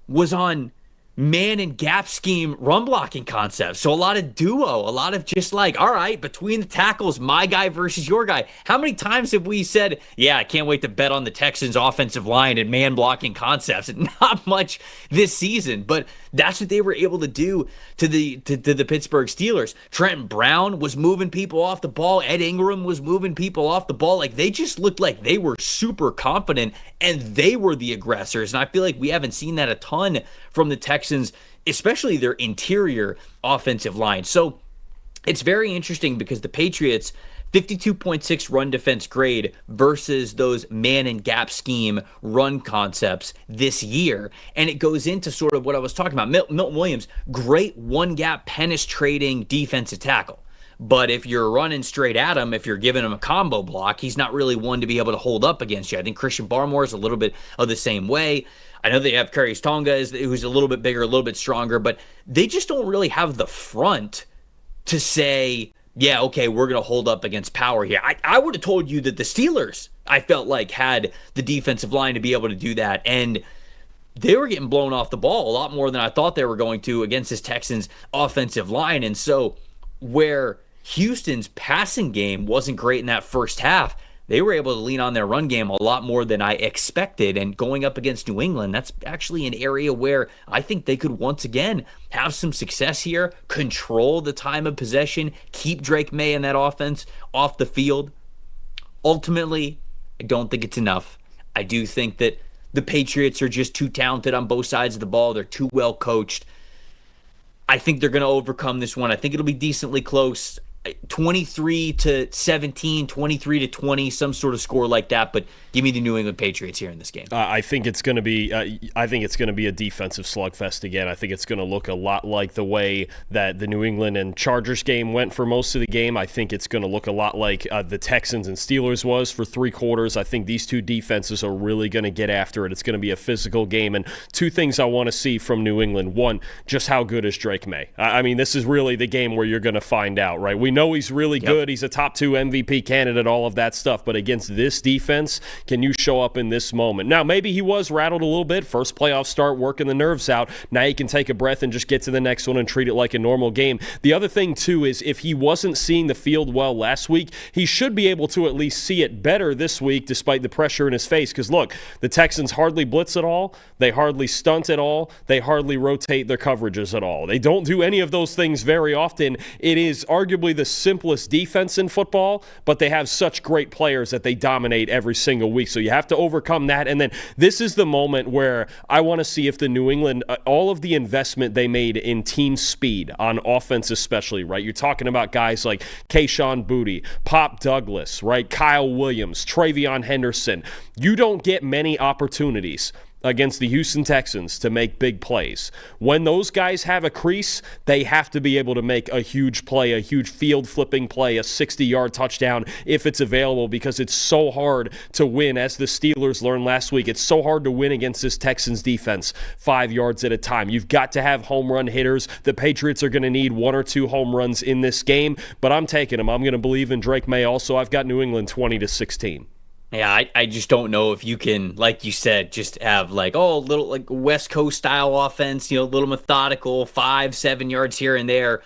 was on man and gap scheme run blocking concepts. So a lot of duo, a lot of just like, all right, between the tackles, my guy versus your guy. How many times have we said, yeah, I can't wait to bet on the Texans offensive line and man blocking concepts? Not much this season, but that's what they were able to do to the Pittsburgh Steelers. Trenton Brown was moving people off the ball. Ed Ingram was moving people off the ball. Like, they just looked like they were super confident and they were the aggressors. And I feel like we haven't seen that a ton from the Texans, especially their interior offensive line. So it's very interesting because the Patriots, 52.6 run defense grade versus those man and gap scheme run concepts this year. And it goes into sort of what I was talking about. Milton Williams, great one gap penetrating defensive tackle. But if you're running straight at him, if you're giving him a combo block, he's not really one to be able to hold up against you. I think Christian Barmore is a little bit of the same way. I know they have Karius Tonga, who's a little bit bigger, a little bit stronger, but they just don't really have the front to say, yeah, okay, we're going to hold up against power here. I would have told you that the Steelers, I felt like, had the defensive line to be able to do that, and they were getting blown off the ball a lot more than I thought they were going to against this Texans offensive line. And so where Houston's passing game wasn't great in that first half, they were able to lean on their run game a lot more than I expected. And going up against New England, that's actually an area where I think they could once again have some success here, control the time of possession, keep Drake May and that offense off the field. Ultimately, I don't think it's enough. I do think that the Patriots are just too talented on both sides of the ball. They're too well coached. I think they're going to overcome this one. I think it'll be decently close. 23-17, 23-20, some sort of score like that. But give me the New England Patriots here in this game. I think it's going to be. I think it's going to be a defensive slugfest again. I think it's going to look a lot like the way that the New England and Chargers game went for most of the game. I think it's going to look a lot like the Texans and Steelers was for three quarters. I think these two defenses are really going to get after it. It's going to be a physical game. And two things I want to see from New England. One, just how good is Drake May? I mean, this is really the game where you're going to find out, right? We know he's really good. He's a top 2 MVP candidate, all of that stuff. But against this defense, can you show up in this moment? Now, maybe he was rattled a little bit. First playoff start, working the nerves out. Now you can take a breath and just get to the next one and treat it like a normal game. The other thing, too, is if he wasn't seeing the field well last week, he should be able to at least see it better this week despite the pressure in his face. Because, look, the Texans hardly blitz at all. They hardly stunt at all. They hardly rotate their coverages at all. They don't do any of those things very often. It is arguably the simplest defense in football, but they have such great players that they dominate every single week. So you have to overcome that. And then this is the moment where I want to see if the New England, all of the investment they made in team speed on offense especially, right? You're talking about guys like Kayshon Boutte, Pop Douglas, right? Kyle Williams, Travion Henderson. You don't get many opportunities against the Houston Texans to make big plays. When those guys have a crease, they have to be able to make a huge play, a huge field-flipping play, a 60-yard touchdown if it's available, because it's so hard to win. As the Steelers learned last week, it's so hard to win against this Texans defense 5 yards at a time. You've got to have home run hitters. The Patriots are going to need 1 or 2 home runs in this game, but I'm taking them. I'm going to believe in Drake May also. I've got New England 20-16. Yeah, I just don't know if you can, like you said, just have little West Coast style offense, a little methodical, 5-7 yards here and there.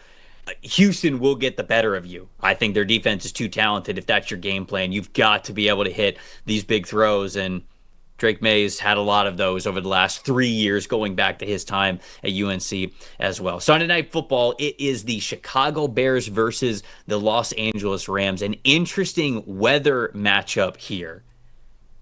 Houston will get the better of you. I think their defense is too talented. If that's your game plan, you've got to be able to hit these big throws, and Drake May's had a lot of those over the last 3 years, going back to his time at UNC as well. Sunday Night Football, it is the Chicago Bears versus the Los Angeles Rams. An interesting weather matchup here,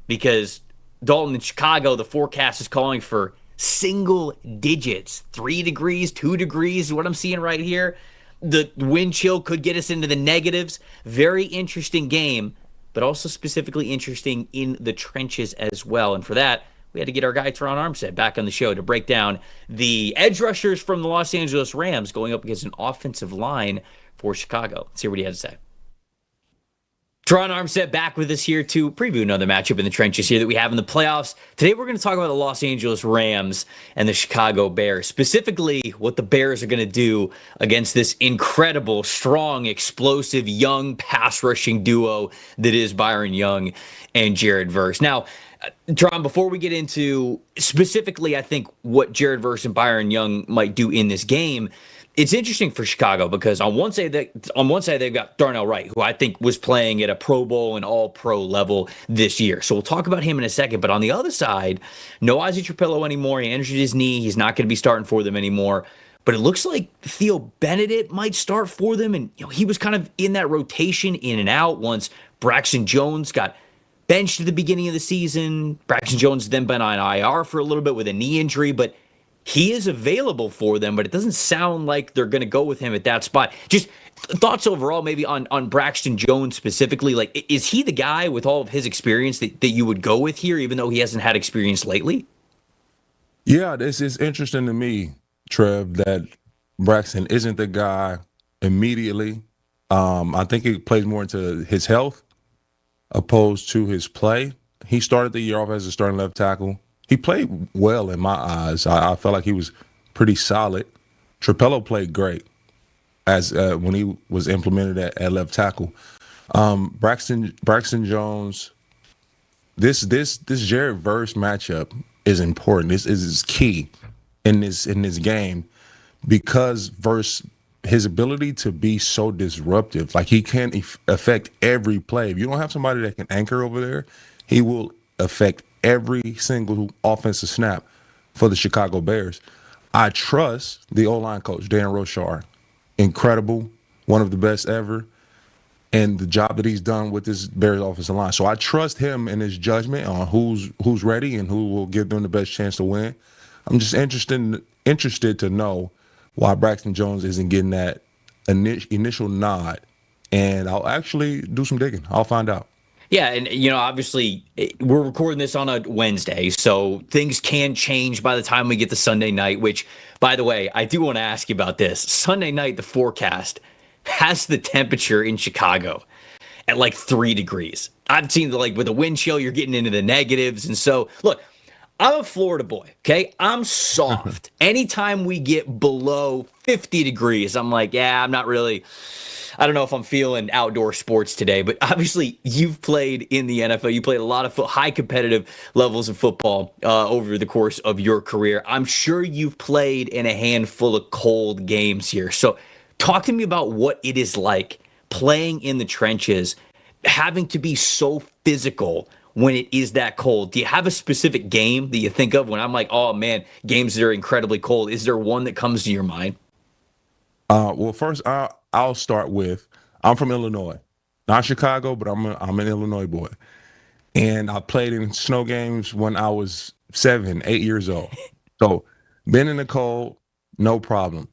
because Dalton, in Chicago, the forecast is calling for single digits, 3 degrees, 2 degrees, what I'm seeing right here. The wind chill could get us into the negatives. Very interesting game, but also specifically interesting in the trenches as well. And for that, we had to get our guy Terron Armstead back on the show to break down the edge rushers from the Los Angeles Rams going up against an offensive line for Chicago. Let's hear what he had to say. Terron Armstead back with us here to preview another matchup in the trenches here that we have in the playoffs. Today we're going to talk about the Los Angeles Rams and the Chicago Bears, specifically what the Bears are going to do against this incredible, strong, explosive, young pass rushing duo that is Byron Young and Jared Verse. Now, Terron, before we get into specifically, I think, what Jared Verse and Byron Young might do in this game, it's interesting for Chicago because on one side they've got Darnell Wright, who I think was playing at a Pro Bowl and All-Pro level this year. So we'll talk about him in a second. But on the other side, no Ozzie Trapillo anymore. He injured his knee. He's not going to be starting for them anymore. But it looks like Theo Benedict might start for them. And he was kind of in that rotation in and out once Braxton Jones got benched at the beginning of the season. Braxton Jones has then been on IR for a little bit with a knee injury, but he is available for them, but it doesn't sound like they're going to go with him at that spot. Just thoughts overall maybe on Braxton Jones specifically. Like, is he the guy with all of his experience that you would go with here, even though he hasn't had experience lately? Yeah, this is interesting to me, Trev, that Braxton isn't the guy immediately. I think it plays more into his health opposed to his play. He started the year off as a starting left tackle. He played well in my eyes. I felt like he was pretty solid. Trapello played great as when he was implemented at left tackle. Braxton Jones, this Jared Verse matchup is important. This is key in this game because Verse his ability to be so disruptive, like he can affect every play. If you don't have somebody that can anchor over there, he will affect every single offensive snap for the Chicago Bears. I trust the O-line coach, Dan Rochar. Incredible, one of the best ever, and the job that he's done with this Bears offensive line. So I trust him in his judgment on who's ready and who will give them the best chance to win. I'm just interested to know why Braxton Jones isn't getting that initial nod, and I'll actually do some digging. I'll find out. Yeah, and obviously we're recording this on a Wednesday, so things can change by the time we get to Sunday night, which, by the way, I do want to ask you about this. Sunday night, the forecast has the temperature in Chicago at like 3 degrees. I've seen with a wind chill, you're getting into the negatives. And so, look, I'm a Florida boy, okay? I'm soft. Anytime we get below 50 degrees, I'm like, yeah, I'm not really... I don't know if I'm feeling outdoor sports today, but obviously you've played in the NFL. You played a lot of high competitive levels of football over the course of your career. I'm sure you've played in a handful of cold games here. So talk to me about what it is like playing in the trenches, having to be so physical when it is that cold. Do you have a specific game that you think of when I'm like, oh man, games that are incredibly cold? Is there one that comes to your mind? Well, first, I'll start with, I'm from Illinois, not Chicago, but I'm an Illinois boy, and I played in snow games when I was 7, 8 years old. So, been in the cold, no problem.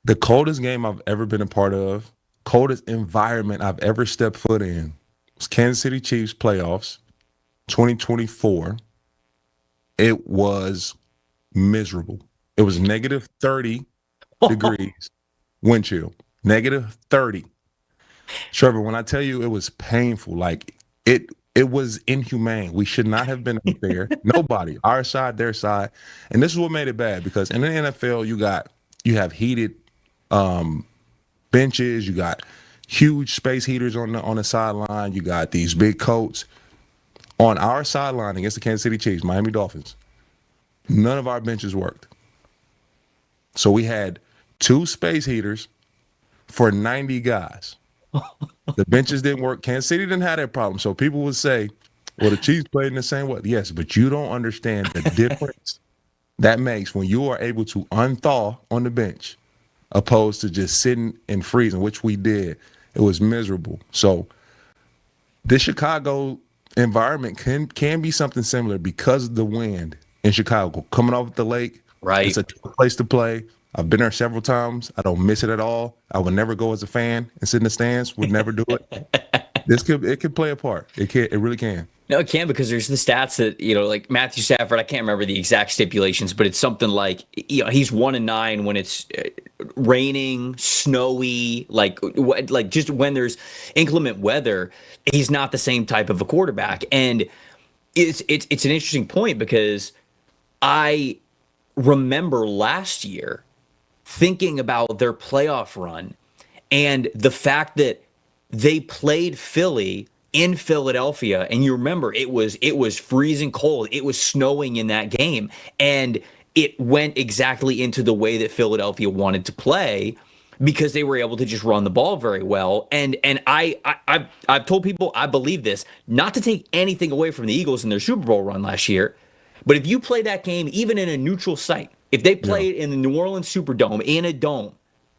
The coldest game I've ever been a part of, coldest environment I've ever stepped foot in, was Kansas City Chiefs playoffs, 2024. It was miserable. It was negative 30 degrees. Wind chill, negative 30. Trevor, when I tell you it was painful, like it was inhumane. We should not have been up there. Nobody, our side, their side. And this is what made it bad, because in the NFL, you have heated benches, you got huge space heaters on the sideline, you got these big coats. On our sideline against the Kansas City Chiefs, Miami Dolphins, none of our benches worked. So we had 2 space heaters for 90 guys. The benches didn't work. Kansas City didn't have that problem. So people would say, well, the Chiefs played in the same way. Yes, but you don't understand the difference that makes when you are able to unthaw on the bench opposed to just sitting and freezing, which we did. It was miserable. So this Chicago environment can be something similar because of the wind in Chicago. Coming off the lake, right? It's a place to play. I've been there several times. I don't miss it at all. I would never go as a fan and sit in the stands. Would never do it. It could play a part. It really can. No, it can, because there's the stats that, like Matthew Stafford, I can't remember the exact stipulations, but it's something like, he's 1-9 when it's raining, snowy, like just when there's inclement weather. He's not the same type of a quarterback. And it's an interesting point, because I remember last year thinking about their playoff run and the fact that they played Philly in Philadelphia, and you remember it was freezing cold, it was snowing in that game, and it went exactly into the way that Philadelphia wanted to play, because they were able to just run the ball very well. And I've told people, I believe this, not to take anything away from the Eagles in their Super Bowl run last year, but if you play that game even in a neutral site, if they play it in the New Orleans Superdome, in a dome,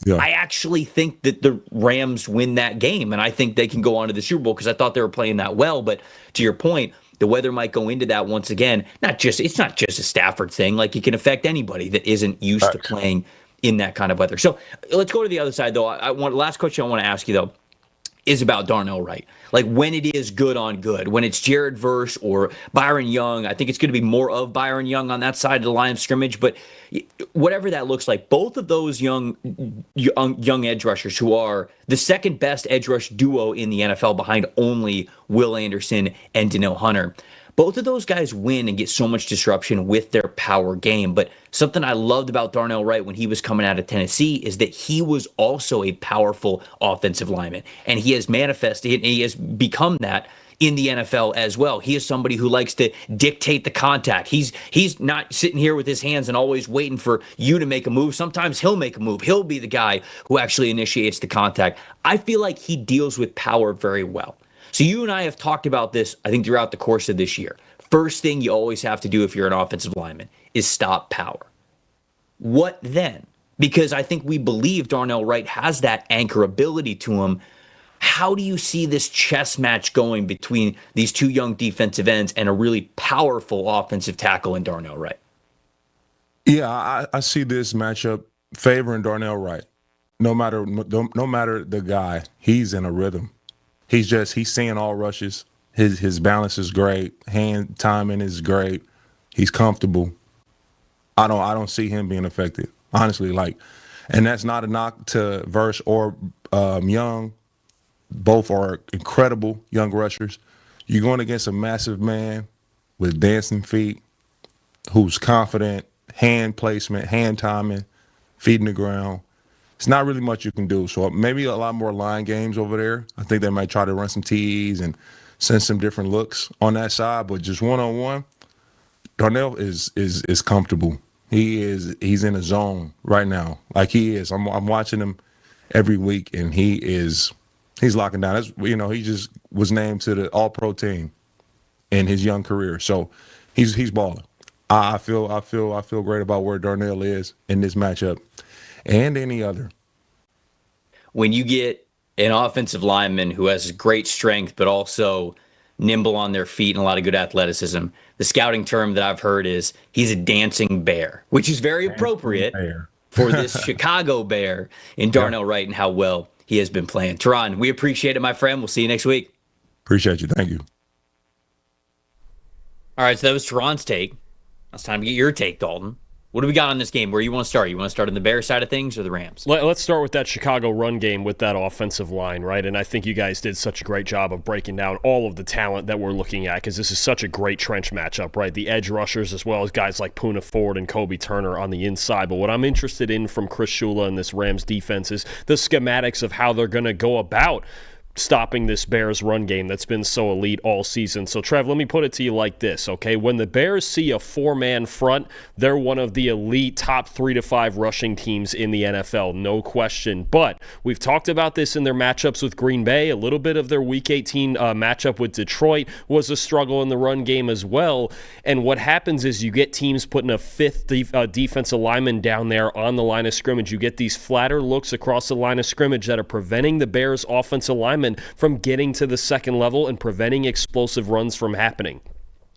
I actually think that the Rams win that game, and I think they can go on to the Super Bowl, because I thought they were playing that well. But to your point, the weather might go into that once again. It's not just a Stafford thing. Like, it can affect anybody that isn't used to playing in that kind of weather. So let's go to the other side, though. Last question I want to ask you, though, is about Darnell Wright. Like, when it is good on good, when it's Jared Verse or Byron Young, I think it's going to be more of Byron Young on that side of the line of scrimmage, but whatever that looks like, both of those young edge rushers, who are the second best edge rush duo in the NFL behind only Will Anderson and Danielle Hunter, both of those guys win and get so much disruption with their power game. But something I loved about Darnell Wright when he was coming out of Tennessee is that he was also a powerful offensive lineman. And he has manifested, and he has become that in the NFL as well. He is somebody who likes to dictate the contact. He's not sitting here with his hands and always waiting for you to make a move. Sometimes he'll make a move. He'll be the guy who actually initiates the contact. I feel like he deals with power very well. So you and I have talked about this, I think, throughout the course of this year. First thing you always have to do if you're an offensive lineman is stop power. What then? Because I think we believe Darnell Wright has that anchor ability to him. How do you see this chess match going between these two young defensive ends and a really powerful offensive tackle in Darnell Wright? Yeah, I see this matchup favoring Darnell Wright. No matter the guy, he's in a rhythm. He's seeing all rushes. His balance is great. Hand timing is great. He's comfortable. I don't see him being affected, honestly. And that's not a knock to Verse or Young. Both are incredible young rushers. You're going against a massive man with dancing feet who's confident, hand placement, hand timing, feet in the ground. It's not really much you can do. So maybe a lot more line games over there. I think they might try to run some TEs and send some different looks on that side. But just one-on-one, Darnell is comfortable. He's in a zone right now. Like he is. I'm watching him every week, and he's locking down. He just was named to the All-Pro team in his young career, so he's balling. I feel great about where Darnell is in this matchup, and any other. When you get an offensive lineman who has great strength but also nimble on their feet and a lot of good athleticism, the scouting term that I've heard is he's a dancing bear, which is very appropriate for this Chicago Bear in Darnell Wright and how well he has been playing. Terron, we appreciate it, my friend. We'll see you next week. Appreciate you. Thank you. All right, so that was Terron's take. Now it's time to get your take, Dalton. What do we got on this game? Where you want to start? You want to start on the Bears side of things or the Rams? Let's start with that Chicago run game with that offensive line, right? And I think you guys did such a great job of breaking down all of the talent that we're looking at because this is such a great trench matchup, right? The edge rushers as well as guys like Poona Ford and Kobe Turner on the inside. But what I'm interested in from Chris Shula and this Rams defense is the schematics of how they're going to go about stopping this Bears run game that's been so elite all season. So, Trev, let me put it to you like this, okay? When the Bears see a four-man front, they're one of the elite top 3 to 5 rushing teams in the NFL, no question. But we've talked about this in their matchups with Green Bay. A little bit of their Week 18 matchup with Detroit was a struggle in the run game as well. And what happens is you get teams putting a fifth defensive lineman down there on the line of scrimmage. You get these flatter looks across the line of scrimmage that are preventing the Bears' offensive linemen from getting to the second level and preventing explosive runs from happening.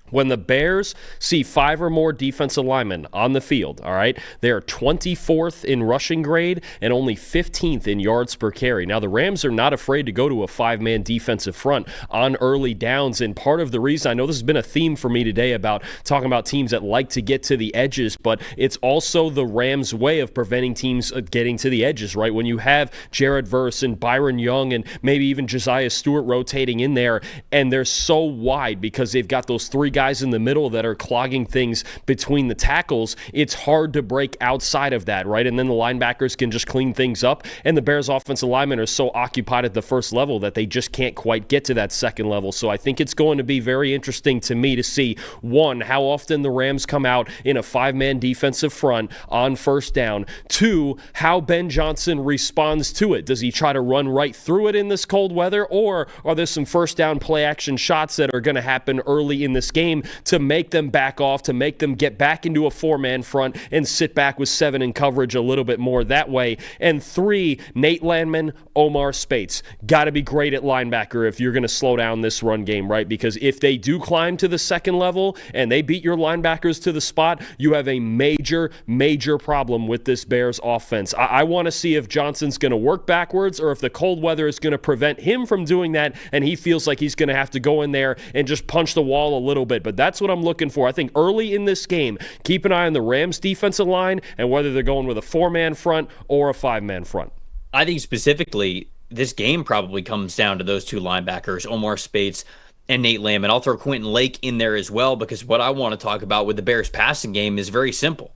When the Bears see 5 or more defensive linemen on the field, all right, they are 24th in rushing grade and only 15th in yards per carry. Now, the Rams are not afraid to go to a 5-man defensive front on early downs, and part of the reason, I know this has been a theme for me today about talking about teams that like to get to the edges, but it's also the Rams' way of preventing teams getting to the edges, right? When you have Jared Verse and Byron Young and maybe even Josiah Stewart rotating in there, and they're so wide because they've got those 3 guys in the middle that are clogging things between the tackles, it's hard to break outside of that, right? And then the linebackers can just clean things up, and the Bears offensive linemen are so occupied at the first level that they just can't quite get to that second level. So I think it's going to be very interesting to me to see, one, how often the Rams come out in a 5-man defensive front on first down. 2, how Ben Johnson responds to it. Does he try to run right through it in this cold weather, or are there some first down play action shots that are going to happen early in this game to make them back off, to make them get back into a 4-man front and sit back with 7 in coverage a little bit more that way? And 3, Nate Landman, Omar Speights. Got to be great at linebacker if you're going to slow down this run game, right? Because if they do climb to the second level and they beat your linebackers to the spot, you have a major, major problem with this Bears offense. I want to see if Johnson's going to work backwards or if the cold weather is going to prevent him from doing that and he feels like he's going to have to go in there and just punch the wall a little bit. But that's what I'm looking for. I think early in this game, keep an eye on the Rams defensive line and whether they're going with a 4-man front or a 5-man front. I think specifically this game probably comes down to those 2 linebackers, Omar Speights and Nate Landman. I'll throw Quentin Lake in there as well because what I want to talk about with the Bears passing game is very simple.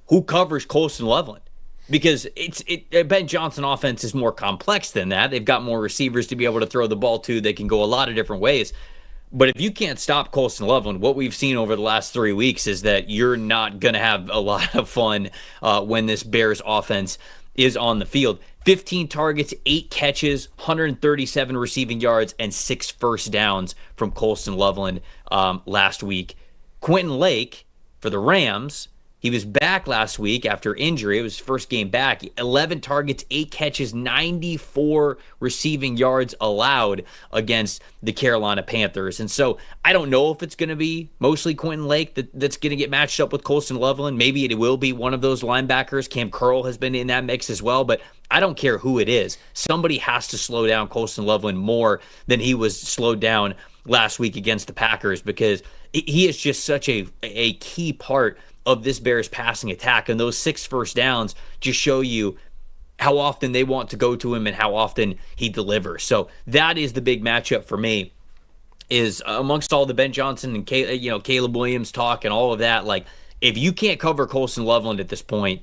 Who covers Colston Loveland? Because Ben Johnson offense is more complex than that. They've got more receivers to be able to throw the ball to. They can go a lot of different ways. But if you can't stop Colston Loveland, what we've seen over the last 3 weeks is that you're not going to have a lot of fun when this Bears offense is on the field. 15 targets, 8 catches, 137 receiving yards, and 6 first downs from Colston Loveland last week. Quentin Lake, for the Rams, he was back last week after injury. It was his first game back. 11 targets, 8 catches, 94 receiving yards allowed against the Carolina Panthers. And so I don't know if it's going to be mostly Quentin Lake that's going to get matched up with Colston Loveland. Maybe it will be one of those linebackers. Cam Curl has been in that mix as well, but I don't care who it is. Somebody has to slow down Colston Loveland more than he was slowed down last week against the Packers, because he is just such a key part of this Bears passing attack. And those 6 first downs just show you how often they want to go to him and how often he delivers. So that is the big matchup for me, is amongst all the Ben Johnson and Caleb Williams talk and all of that. Like, if you can't cover Colston Loveland at this point,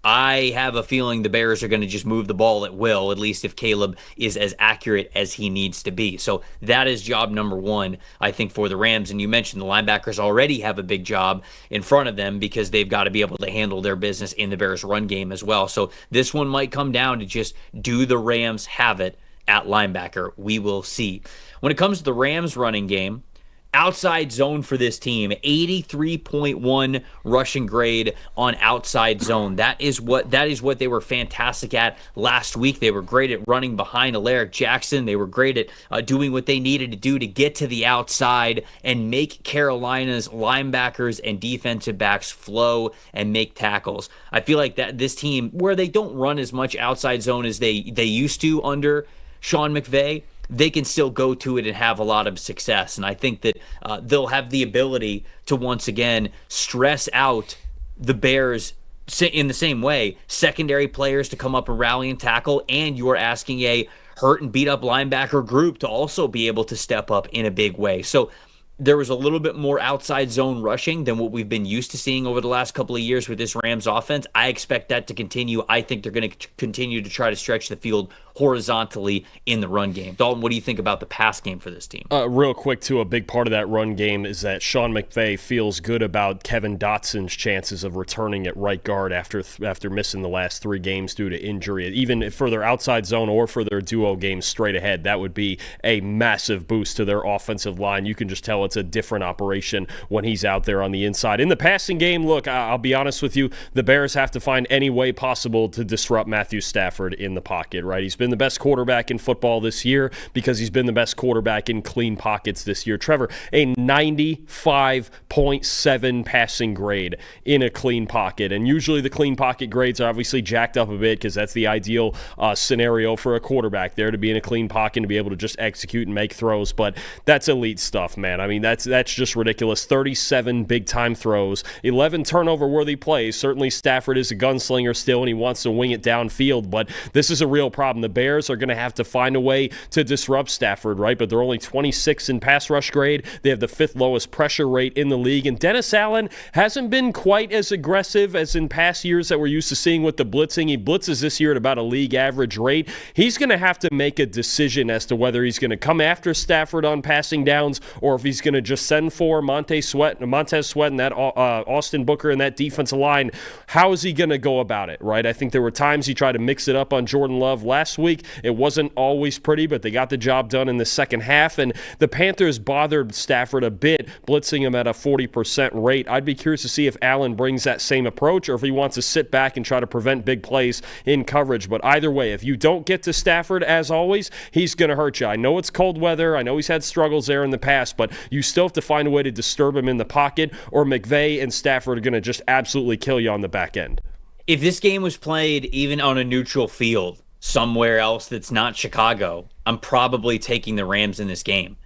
I have a feeling the Bears are going to just move the ball at will, at least if Caleb is as accurate as he needs to be. So that is job number 1, I think, for the Rams. And you mentioned the linebackers already have a big job in front of them because they've got to be able to handle their business in the Bears run game as well. So this one might come down to just, do the Rams have it at linebacker? We will see. When it comes to the Rams running game, outside zone for this team, 83.1 rushing grade on outside zone. That is what they were fantastic at last week. They were great at running behind Alaric Jackson. They were great at doing what they needed to do to get to the outside and make Carolina's linebackers and defensive backs flow and make tackles. I feel like that this team, where they don't run as much outside zone as they used to under Sean McVay, they can still go to it and have a lot of success. And I think that they'll have the ability to once again stress out the Bears in the same way. Secondary players to come up and rally and tackle, and you're asking a hurt and beat up linebacker group to also be able to step up in a big way. So there was a little bit more outside zone rushing than what we've been used to seeing over the last couple of years with this Rams offense. I expect that to continue. I think they're going to continue to try to stretch the field horizontally in the run game. Dalton, what do you think about the pass game for this team? Real quick, too, a big part of that run game is that Sean McVay feels good about Kevin Dotson's chances of returning at right guard after missing the last 3 games due to injury. Even for their outside zone or for their duo games straight ahead, that would be a massive boost to their offensive line. You can just tell it's a different operation when he's out there on the inside. In the passing game, look, I'll be honest with you, the Bears have to find any way possible to disrupt Matthew Stafford in the pocket, right? He's been the best quarterback in football this year because he's been the best quarterback in clean pockets this year. Trevor, a 95.7 passing grade in a clean pocket. And usually the clean pocket grades are obviously jacked up a bit because that's the ideal scenario for a quarterback there, to be in a clean pocket and to be able to just execute and make throws. But that's elite stuff, man. I mean, that's just ridiculous. 37 big-time throws, 11 turnover-worthy plays. Certainly Stafford is a gunslinger still, and he wants to wing it downfield, but this is a real problem. The Bears are going to have to find a way to disrupt Stafford, right? But they're only 26 in pass rush grade. They have the 5th lowest pressure rate in the league, and Dennis Allen hasn't been quite as aggressive as in past years that we're used to seeing with the blitzing. He blitzes this year at about a league average rate. He's going to have to make a decision as to whether he's going to come after Stafford on passing downs or if he's going to just send for Montez Sweat and that Austin Booker and that defensive line. How is he going to go about it, right? I think there were times he tried to mix it up on Jordan Love last week. It wasn't always pretty, but they got the job done in the second half, and the Panthers bothered Stafford a bit, blitzing him at a 40% rate. I'd be curious to see if Allen brings that same approach or if he wants to sit back and try to prevent big plays in coverage. But either way, if you don't get to Stafford, as always, he's going to hurt you. I know it's cold weather. I know he's had struggles there in the past, but you still have to find a way to disturb him in the pocket, or McVay and Stafford are going to just absolutely kill you on the back end. If this game was played even on a neutral field somewhere else that's not Chicago, I'm probably taking the Rams in this game.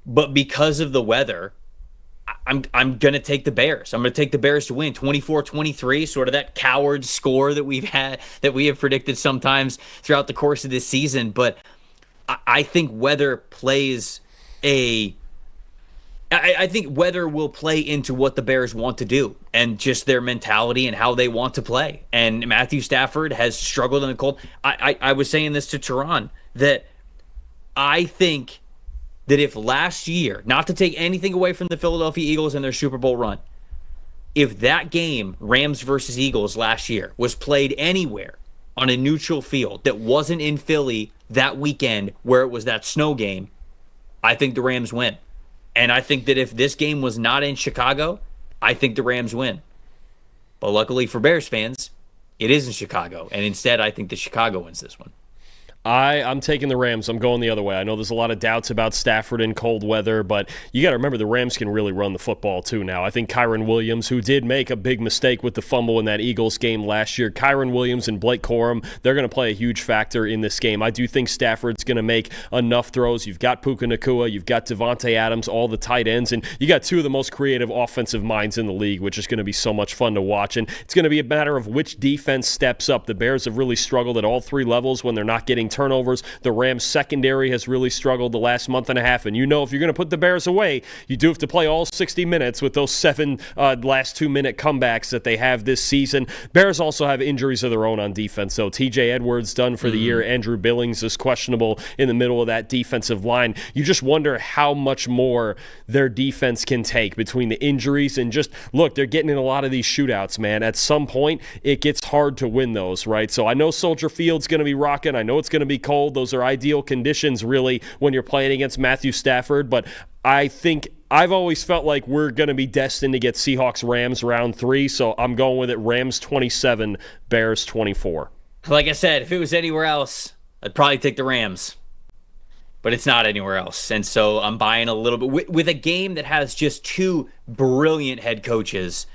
But because of the weather, I'm going to take the Bears. I'm going to take the Bears to win 24-23, sort of that coward score that we have predicted sometimes throughout the course of this season. But I think weather plays I think weather will play into what the Bears want to do and just their mentality and how they want to play. And Matthew Stafford has struggled in the cold. I was saying this to Terron, that I think that if last year, not to take anything away from the Philadelphia Eagles and their Super Bowl run, if that game, Rams versus Eagles last year, was played anywhere on a neutral field that wasn't in Philly that weekend where it was that snow game, I think the Rams win. And I think that if this game was not in Chicago, I think the Rams win. But luckily for Bears fans, it is in Chicago. And instead, I think that Chicago wins this one. I'm taking the Rams. I'm going the other way. I know there's a lot of doubts about Stafford in cold weather, but you got to remember the Rams can really run the football too now. I think Kyron Williams, who did make a big mistake with the fumble in that Eagles game last year, Kyron Williams and Blake Corum, they're going to play a huge factor in this game. I do think Stafford's going to make enough throws. You've got Puka Nacua, you've got Devontae Adams, all the tight ends, and you got two of the most creative offensive minds in the league, which is going to be so much fun to watch. And it's going to be a matter of which defense steps up. The Bears have really struggled at all three levels when they're not getting turnovers. The Rams secondary has really struggled the last month and a half, and if you're going to put the Bears away, you do have to play all 60 minutes with those 7 last 2-minute comebacks that they have this season. Bears also have injuries of their own on defense, so TJ Edwards done for the year. Andrew Billings is questionable in the middle of that defensive line. You just wonder how much more their defense can take between the injuries and just, look, they're getting in a lot of these shootouts, man. At some point, it gets hard to win those, right? So I know Soldier Field's going to be rocking. I know it's going to be cold. Those are ideal conditions, really, when you're playing against Matthew Stafford. But I think I've always felt like we're going to be destined to get Seahawks-Rams round 3, so I'm going with it. Rams 27, Bears 24. Like I said, if it was anywhere else, I'd probably take the Rams. But it's not anywhere else. And so I'm buying a little bit. With a game that has just 2 brilliant head coaches,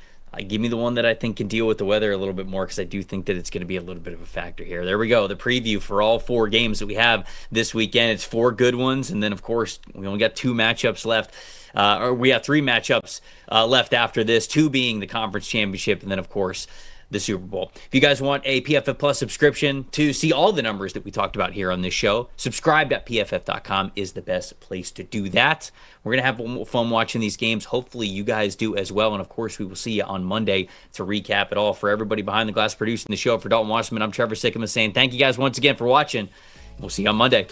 give me the one that I think can deal with the weather a little bit more, because I do think that it's going to be a little bit of a factor here. There we go. The preview for all 4 games that we have this weekend. It's 4 good ones. And then, of course, we only got 2 matchups left. Or we have 3 matchups left after this, 2 being the conference championship. And then, of course, the Super Bowl. If you guys want a PFF Plus subscription to see all the numbers that we talked about here on this show, subscribe.pff.com is the best place to do that. We're going to have fun watching these games. Hopefully you guys do as well. And of course, we will see you on Monday to recap it all. For everybody behind the glass producing the show, for Dalton Wasserman, I'm Trevor Sikkema saying thank you guys once again for watching. We'll see you on Monday.